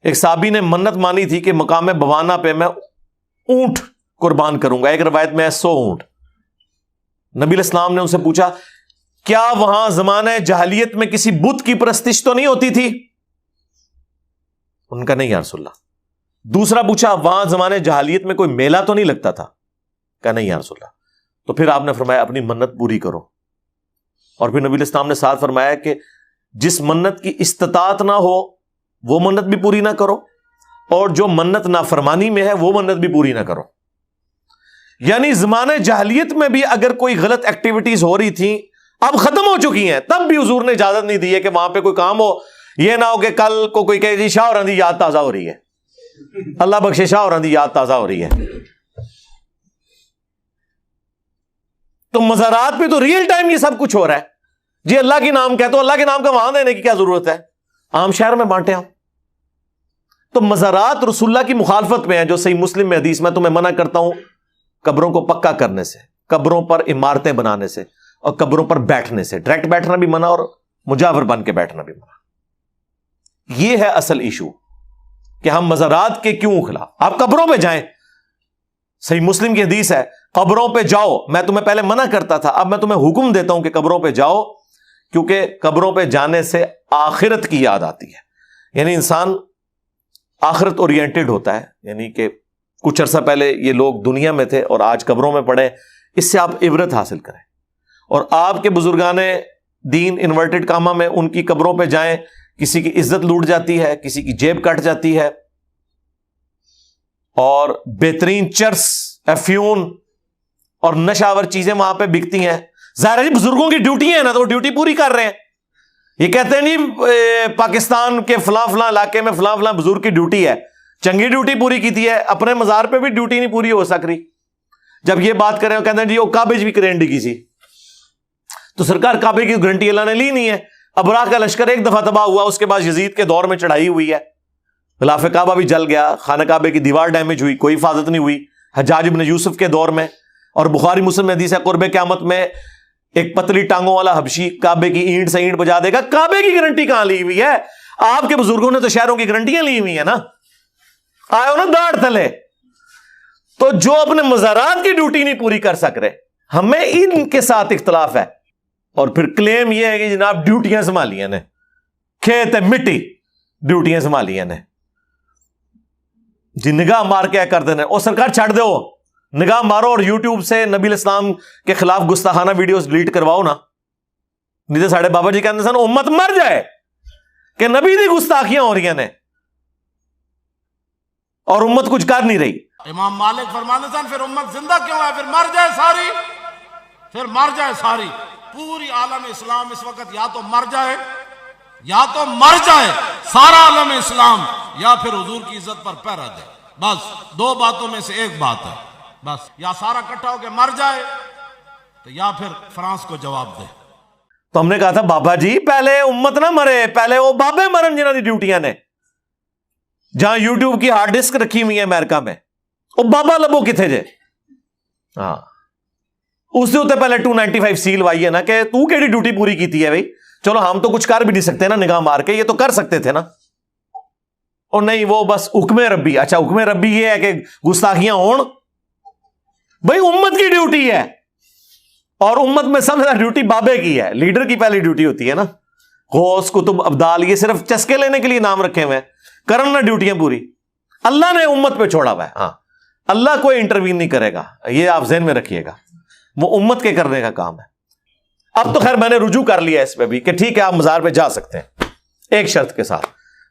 Speaker 1: ایک صحابی نے منت مانی تھی کہ مقام بوانا پہ میں اونٹ قربان کروں گا، ایک روایت میں 100 اونٹ. نبی الاسلام نے ان سے پوچھا کیا وہاں زمانہ جاہلیت میں کسی بت کی پرستش تو نہیں ہوتی تھی؟ ان کا نہیں یا رسول اللہ. دوسرا پوچھا وہاں زمانے جاہلیت میں کوئی میلہ تو نہیں لگتا تھا؟ کہا نہیں یا رسول اللہ. تو پھر آپ نے فرمایا اپنی منت پوری کرو. اور پھر نبی الاسلام نے ساتھ فرمایا کہ جس منت کی استطاعت نہ ہو وہ منت بھی پوری نہ کرو، اور جو منت نافرمانی میں ہے وہ منت بھی پوری نہ کرو. یعنی زمانے جاہلیت میں بھی اگر کوئی غلط ایکٹیویٹیز ہو رہی تھیں اب ختم ہو چکی ہیں، تب بھی حضور نے اجازت نہیں دی ہے کہ وہاں پہ کوئی کام ہو. یہ نہ ہو کہ کل کو کوئی کہے جی شاہ دی یاد تازہ ہو رہی ہے، اللہ بخشے شاہ دی یاد تازہ ہو رہی ہے. تو مزارات پہ تو ریئل ٹائم یہ سب کچھ ہو رہا ہے. جی اللہ کے نام کہتے ہو، اللہ کے نام کا وہاں دینے کی کیا ضرورت ہے؟ عام شہر میں بانٹے ہم. تو مزارات رسول اللہ کی مخالفت میں ہے، جو صحیح مسلم میں حدیث میں تمہیں منع کرتا ہوں قبروں کو پکا کرنے سے، قبروں پر عمارتیں بنانے سے، اور قبروں پر بیٹھنے سے. ڈائریکٹ بیٹھنا بھی منع اور مجاور بن کے بیٹھنا بھی منع. یہ ہے اصل ایشو کہ ہم مزارات کے کیوں خلاف. آپ قبروں پہ جائیں، صحیح مسلم کی حدیث ہے قبروں پہ جاؤ. میں تمہیں پہلے منع کرتا تھا، اب میں تمہیں حکم دیتا ہوں کہ قبروں پہ جاؤ، کیونکہ قبروں پہ جانے سے آخرت کی یاد آتی ہے. یعنی انسان آخرت اورینٹڈ ہوتا ہے. یعنی کہ کچھ عرصہ پہلے یہ لوگ دنیا میں تھے اور آج قبروں میں پڑے. اس سے آپ عبرت حاصل کریں. اور آپ کے بزرگان دین انورٹڈ کامہ میں ان کی قبروں پہ جائیں، کسی کی عزت لوٹ جاتی ہے، کسی کی جیب کٹ جاتی ہے، اور بہترین چرس، افیون اور نشاور چیزیں وہاں پہ بکتی ہیں. ظاہر ہے بزرگوں کی ڈیوٹی ہے نا، تو وہ ڈیوٹی پوری کر رہے ہیں. یہ کہتے ہیں نہیں پاکستان کے فلاں فلاں علاقے میں فلاں فلاں بزرگ کی ڈیوٹی ہے، چنگی ڈیوٹی پوری کی تھی ہے، اپنے مزار پہ بھی ڈیوٹی نہیں پوری ہو سک رہی. جب یہ بات کریں کہتے ہیں جی وہ کعبے بھی کرین ڈگی سی، تو سرکار کعبے کی گارنٹی اللہ نے لی نہیں ہے. ابراہ کا لشکر ایک دفعہ تباہ ہوا، اس کے بعد یزید کے دور میں چڑھائی ہوئی ہے، غلاف کعبہ بھی جل گیا، خانہ کعبے کی دیوار ڈیمیج ہوئی، کوئی حفاظت نہیں ہوئی. حجاج بن یوسف کے دور میں، اور بخاری مسلم میں حدیث ہے قرب قیامت میں ایک پتلی ٹانگوں والا حبشی کعبے کی اینٹ سے اینٹ بجا دے گا. کعبے کی گارنٹی کہاں لی ہوئی ہے؟ آپ کے بزرگوں نے تو شہروں کی گارنٹیاں لی ہوئی ہیں نا، آئے ہو نا داڑھ تلے. تو جو اپنے مزارات کی ڈیوٹی نہیں پوری کر سک رہے، ہمیں ان کے ساتھ اختلاف ہے. اور پھر کلیم یہ ہے کہ جناب ڈیوٹیاں سنبھالی نے، کھیت ہے مٹی، ڈیوٹیاں سنبھالی نے جی. نگاہ مار کے کر دینا، اور سرکار چھڑ دو، نگاہ مارو اور یوٹیوب سے نبی الاسلام کے خلاف گستاخانہ ویڈیوز ڈیلیٹ کرواؤ نا. نہیں تو ساڑھے بابا جی کہتے سن امت مر جائے کہ نبی دی گستاخیاں ہو رہی ہیں اور امت کچھ کر نہیں رہی.
Speaker 6: امام مالک فرماتے سن پھر امت زندہ کیوں ہے؟ پھر مر جائے ساری، پھر مر جائے ساری. پوری عالم اسلام اس وقت یا تو مر جائے، یا تو مر جائے سارا عالم اسلام، یا پھر حضور کی عزت پر پہرا دے. بس دو باتوں میں سے ایک بات ہے، بس یا سارا اکٹھا ہو کے مر جائے تو یا پھر فرانس کو جواب دے.
Speaker 1: تو ہم نے کہا تھا بابا جی پہلے امت نہ مرے، پہلے وہ بابے مرن جنہوں نے ڈیوٹیاں نے. جہاں یوٹیوب کی ہارڈ ڈسک رکھی ہوئی ہے امریکہ میں، وہ بابا لبو کتنے جے؟ ہاں اس سے پہلے 295 سیل وائی ہے نا کہ تو کیڑی ڈیوٹی پوری کی ہے بھائی. چلو ہم تو کچھ کر بھی نہیں سکتے نا نگاہ مار کے، یہ تو کر سکتے تھے نا. اور نہیں وہ بس حکم ربی. اچھا حکم ربی یہ ہے کہ گستاخیاں ہون، بھائی امت کی ڈیوٹی ہے، اور امت میں سب سے زیادہ ڈیوٹی بابے کی ہے. لیڈر کی پہلی ڈیوٹی ہوتی ہے نا. غوث کتب ابدال یہ صرف چسکے لینے کے لیے نام رکھے ہوئے، کرن نہ ڈیوٹیاں پوری. اللہ نے امت پہ چھوڑا ہوا ہے. ہاں اللہ کوئی انٹروین نہیں کرے گا، یہ آپ ذہن میں رکھیے گا، وہ امت کے کرنے کا کام ہے. اب تو خیر میں نے رجوع کر لیا اس پہ بھی کہ ٹھیک ہے آپ مزار پہ جا سکتے ہیں، ایک شرط کے ساتھ.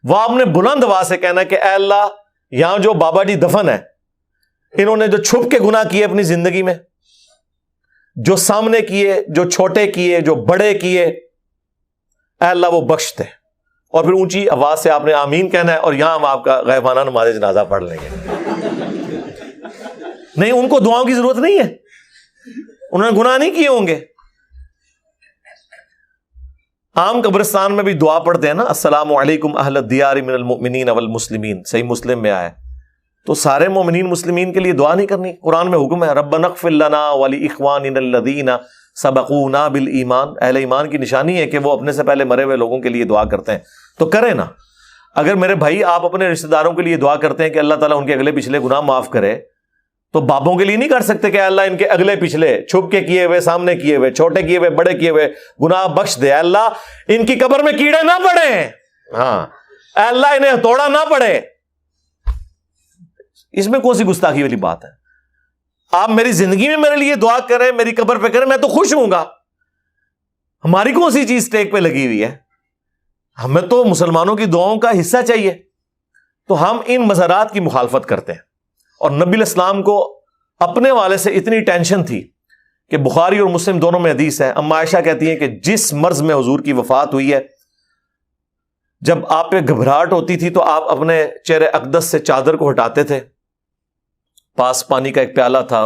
Speaker 1: وہ آپ نے بلند آواز سے کہنا کہ اے اللہ یہاں جو بابا جی دفن ہے، انہوں نے جو چھپ کے گناہ کیے اپنی زندگی میں، جو سامنے کیے، جو چھوٹے کیے، جو بڑے کیے، اے اللہ وہ بخش دے. اور پھر اونچی آواز سے آپ نے آمین کہنا ہے، اور یہاں ہم آپ کا غیبانہ نماز جنازہ پڑھ لیں گے. نہیں ان کو دعاؤں کی ضرورت نہیں ہے، انہوں نے گناہ نہیں کیے ہوں گے. عام قبرستان میں بھی دعا پڑھتے ہیں نا، السلام علیکم اہل الدیار من المؤمنین والمسلمین، صحیح مسلم میں آیا ہے. تو سارے مومنین مسلمین کے لیے دعا نہیں کرنی؟ قرآن میں حکم ہے ربنا اغفر لنا ولاخواننا الذین سبقونا بالایمان. اہل ایمان کی نشانی ہے کہ وہ اپنے سے پہلے مرے ہوئے لوگوں کے لیے دعا کرتے ہیں. تو کریں نا. اگر میرے بھائی آپ اپنے رشتہ داروں کے لیے دعا کرتے ہیں کہ اللہ تعالیٰ ان کے اگلے پچھلے گناہ معاف کرے، تو باپوں کے لیے نہیں کر سکتے کہ اللہ ان کے اگلے پچھلے چھپ کے کیے ہوئے، سامنے کیے ہوئے، چھوٹے کیے ہوئے، بڑے کیے ہوئے گناہ بخش دے، اللہ ان کی قبر میں کیڑے نہ پڑے، ہاں اللہ انہیں ہتھوڑا نہ پڑے. اس میں کون سی گستاخی والی بات ہے؟ آپ میری زندگی میں میرے لیے دعا کریں، میری قبر پہ کریں، میں تو خوش ہوں گا. ہماری کون سی چیز ٹیک پہ لگی ہوئی ہے؟ ہمیں تو مسلمانوں کی دعاؤں کا حصہ چاہیے. تو ہم ان مزارات کی مخالفت کرتے ہیں. اور نبی الاسلام کو اپنے والے سے اتنی ٹینشن تھی کہ بخاری اور مسلم دونوں میں حدیث ہے، اما عائشہ کہتی ہیں کہ جس مرض میں حضور کی وفات ہوئی ہے، جب آپ پہ گھبراہٹ ہوتی تھی تو آپ اپنے چہرے اقدس سے چادر کو ہٹاتے تھے، پاس پانی کا ایک پیالہ تھا،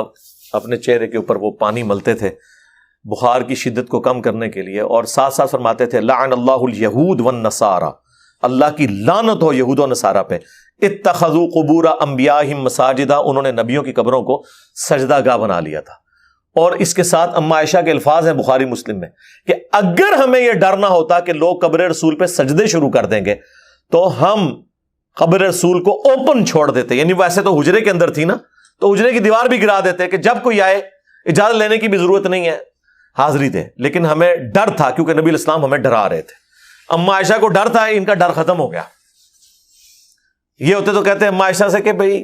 Speaker 1: اپنے چہرے کے اوپر وہ پانی ملتے تھے بخار کی شدت کو کم کرنے کے لیے، اور ساتھ ساتھ فرماتے تھے لعن اللہ الیہود والنصارى، اللہ کی لعنت ہو یہود و نصارہ پہ، اتخذوا قبور انبیائہم مساجدہ، انہوں نے نبیوں کی قبروں کو سجدہ گاہ بنا لیا تھا. اور اس کے ساتھ اما عائشہ کے الفاظ ہیں بخاری مسلم میں کہ اگر ہمیں یہ ڈر نہ ہوتا کہ لوگ قبر رسول پہ سجدے شروع کر دیں گے تو ہم قبر رسول کو اوپن چھوڑ دیتے. یعنی ویسے تو حجرے کے اندر تھی نا، تو حجرے کی دیوار بھی گرا دیتے کہ جب کوئی آئے اجازت لینے کی بھی ضرورت نہیں ہے، حاضری دے. لیکن ہمیں ڈر تھا کیونکہ نبی الاسلام ہمیں ڈرا رہے تھے. اما عائشہ کو ڈر تھا، ان کا ڈر ختم ہو گیا. یہ ہوتے تو کہتے ہیں اما عائشہ سے کہ بھئی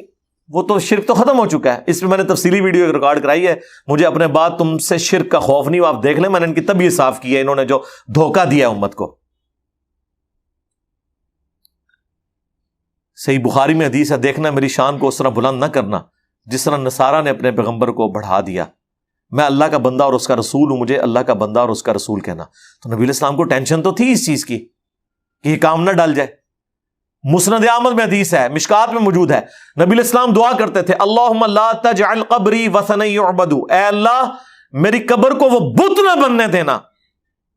Speaker 1: وہ تو شرک تو ختم ہو چکا ہے. اس پہ میں نے تفصیلی ویڈیو ریکارڈ کرائی ہے، مجھے اپنے بعد تم سے شرک کا خوف نہیں، آپ دیکھ لیں، میں نے ان کی طبیعت صاف کی ہے، انہوں نے جو دھوکہ دیا امت کو. صحیح بخاری میں حدیث ہے، دیکھنا میری شان کو اس طرح بلند نہ کرنا جس طرح نصارہ نے اپنے پیغمبر کو بڑھا دیا. میں اللہ کا بندہ اور اس کا رسول ہوں، مجھے اللہ کا بندہ اور اس کا رسول کہنا. تو نبی الاسلام کو ٹینشن تو تھی اس چیز کی کہ یہ کام نہ ڈال جائے. مسند احمد میں حدیث ہے، مشکات میں موجود ہے، نبی الاسلام دعا کرتے تھے اللہم لا تجعل قبری وثنا یعبد، اے اللہ میری قبر کو وہ بت نہ بننے دینا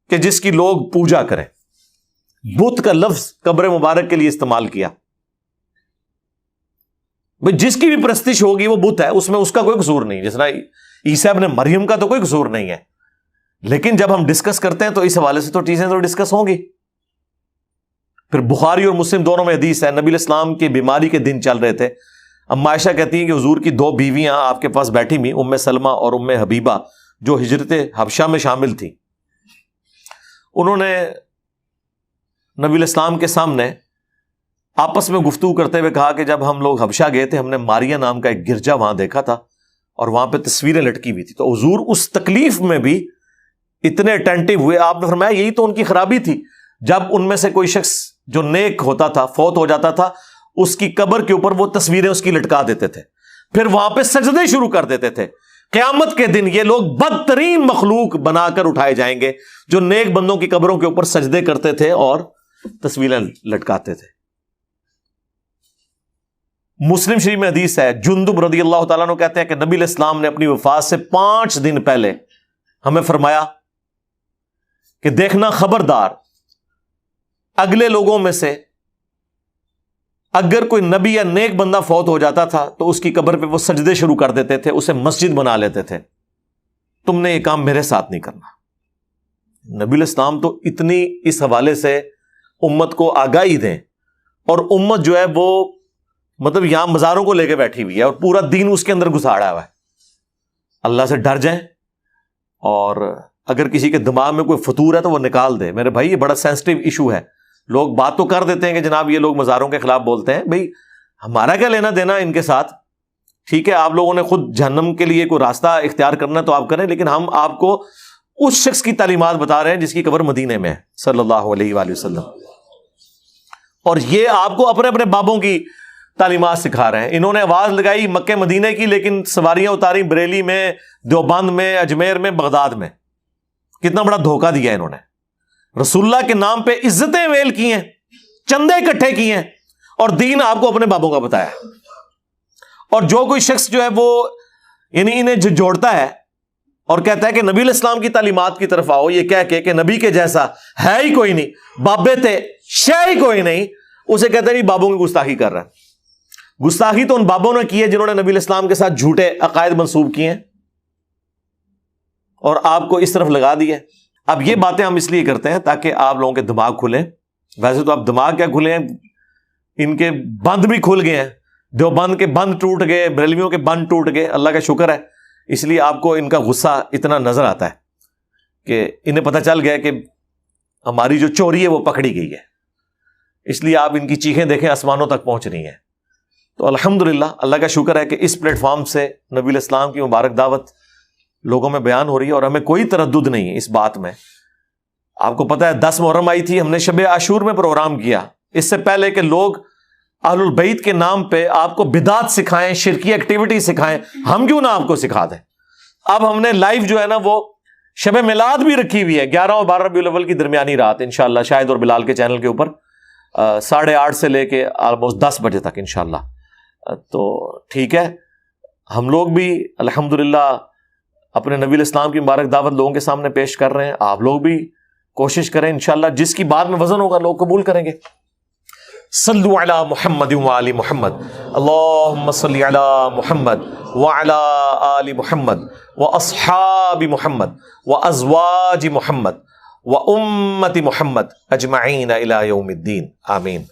Speaker 1: کہ جس کی لوگ پوجا کریں. بت کا لفظ قبر مبارک کے لیے استعمال کیا. جس کی بھی پرستش ہوگی وہ بت ہے، اس میں اس کا کوئی قصور نہیں. جس طرح عیسیٰ ابن مریم کا تو کوئی قصور نہیں ہے، لیکن جب ہم ڈسکس کرتے ہیں تو اس حوالے سے تو چیزیں تو ڈسکس ہوں گی. پھر بخاری اور مسلم دونوں میں حدیث ہے، نبی الاسلام کی بیماری کے دن چل رہے تھے. اما عائشہ کہتی ہیں کہ حضور کی 2 بیویاں آپ کے پاس بیٹھی ہوئی، ام سلمہ اور ام حبیبہ، جو ہجرت حبشہ میں شامل تھی. انہوں نے نبی الاسلام کے سامنے آپس میں گفتگو کرتے ہوئے کہا کہ جب ہم لوگ حبشہ گئے تھے ہم نے ماریا نام کا ایک گرجا وہاں دیکھا تھا اور وہاں پہ تصویریں لٹکی ہوئی تھی. تو حضور اس تکلیف میں بھی اتنے اٹینٹو ہوئے. آپ نے فرمایا یہی تو ان کی خرابی تھی، جب ان میں سے کوئی شخص جو نیک ہوتا تھا فوت ہو جاتا تھا، اس کی قبر کے اوپر وہ تصویریں اس کی لٹکا دیتے تھے، پھر وہاں پہ سجدے شروع کر دیتے تھے. قیامت کے دن یہ لوگ بدترین مخلوق بنا کر اٹھائے جائیں گے جو نیک بندوں کی قبروں کے اوپر سجدے کرتے تھے اور تصویریں لٹکاتے تھے. مسلم شریف میں حدیث ہے، جندب رضی اللہ تعالیٰ عنہ کہتے ہیں کہ نبی الاسلام نے اپنی وفات سے 5 دن پہلے ہمیں فرمایا کہ دیکھنا خبردار، اگلے لوگوں میں سے اگر کوئی نبی یا نیک بندہ فوت ہو جاتا تھا تو اس کی قبر پہ وہ سجدے شروع کر دیتے تھے، اسے مسجد بنا لیتے تھے. تم نے یہ کام میرے ساتھ نہیں کرنا. نبی الاسلام تو اتنی اس حوالے سے امت کو آگاہی دیں، اور امت جو ہے وہ مطلب یہاں مزاروں کو لے کے بیٹھی ہوئی ہے اور پورا دین اس کے اندر گھساڑا ہوا ہے. اللہ سے ڈر جائیں، اور اگر کسی کے دماغ میں کوئی فطور ہے تو وہ نکال دے. میرے بھائی یہ بڑا سینسٹیو ایشو ہے. لوگ بات تو کر دیتے ہیں کہ جناب یہ لوگ مزاروں کے خلاف بولتے ہیں، بھائی ہمارا کیا لینا دینا ان کے ساتھ. ٹھیک ہے آپ لوگوں نے خود جہنم کے لیے کوئی راستہ اختیار کرنا تو آپ کریں، لیکن ہم آپ کو اس شخص کی تعلیمات بتا رہے ہیں جس کی قبر مدینے میں ہے صلی اللہ علیہ وآلہ وسلم، اور یہ آپ کو اپنے اپنے بابوں کی تعلیمات سکھا رہے ہیں. انہوں نے آواز لگائی مکہ مدینے کی، لیکن سواریاں اتاری بریلی میں، دیوبند میں، اجمیر میں، بغداد میں. کتنا بڑا دھوکہ دیا انہوں نے. رسول اللہ کے نام پہ عزتیں ویل کی ہیں، چندے اکٹھے کیے ہیں، اور دین آپ کو اپنے بابوں کا بتایا. اور جو کوئی شخص جو ہے وہ یعنی انہیں جوڑتا ہے اور کہتا ہے کہ نبی علیہ السلام کی تعلیمات کی طرف آؤ، یہ کہہ کے کہ نبی کے جیسا ہے ہی کوئی نہیں، بابے تھے شے ہی کوئی نہیں، اسے کہتے ہیں نہیں بابوں کی گستاخی کر رہا ہے۔ گستاخی تو ان بابوں نے کی ہے جنہوں نے نبی علیہ السلام کے ساتھ جھوٹے عقائد منسوب کیے ہیں اور آپ کو اس طرف لگا دیا ہے۔ اب یہ باتیں ہم اس لیے کرتے ہیں تاکہ آپ لوگوں کے دماغ کھلیں۔ ویسے تو اب دماغ کیا کھلے ہیں، ان کے بند بھی کھل گئے ہیں، دیوبند کے بند ٹوٹ گئے، بریلویوں کے بند ٹوٹ گئے، اللہ کا شکر ہے۔ اس لیے آپ کو ان کا غصہ اتنا نظر آتا ہے کہ انہیں پتہ چل گیا کہ ہماری جو چوری ہے وہ پکڑی گئی ہے، اس لیے آپ ان کی چیخیں دیکھیں آسمانوں تک پہنچ رہی ہیں۔ تو الحمدللہ اللہ کا شکر ہے کہ اس پلیٹ فارم سے نبی علیہ السلام کی مبارک دعوت لوگوں میں بیان ہو رہی ہے، اور ہمیں کوئی تردد نہیں ہے اس بات میں۔ آپ کو پتہ ہے 10 محرم آئی تھی، ہم نے شب عاشور میں پروگرام کیا، اس سے پہلے کہ لوگ اہل البیت کے نام پہ آپ کو بدعت سکھائیں، شرکی ایکٹیویٹی سکھائیں، ہم کیوں نہ آپ کو سکھا دیں۔ اب ہم نے لائیو جو ہے نا وہ شب میلاد بھی رکھی ہوئی ہے، 11 اور 12 ربیع الاول کی درمیانی رات انشاءاللہ شاہد اور بلال کے چینل کے اوپر 8:30 سے لے کے آلموسٹ 10 بجے تک انشاءاللہ۔ تو ٹھیک ہے، ہم لوگ بھی الحمدللہ اپنے نبی علیہ السلام کی مبارک دعوت لوگوں کے سامنے پیش کر رہے ہیں، آپ لوگ بھی کوشش کریں انشاءاللہ، جس کی بات میں وزن ہوگا لوگ قبول کریں گے۔ صلو علی محمد وآل محمد، اللہم صلی علی محمد وعلی آل محمد واصحاب محمد وازواج محمد وامت محمد اجمعین الی یوم الدین، آمین۔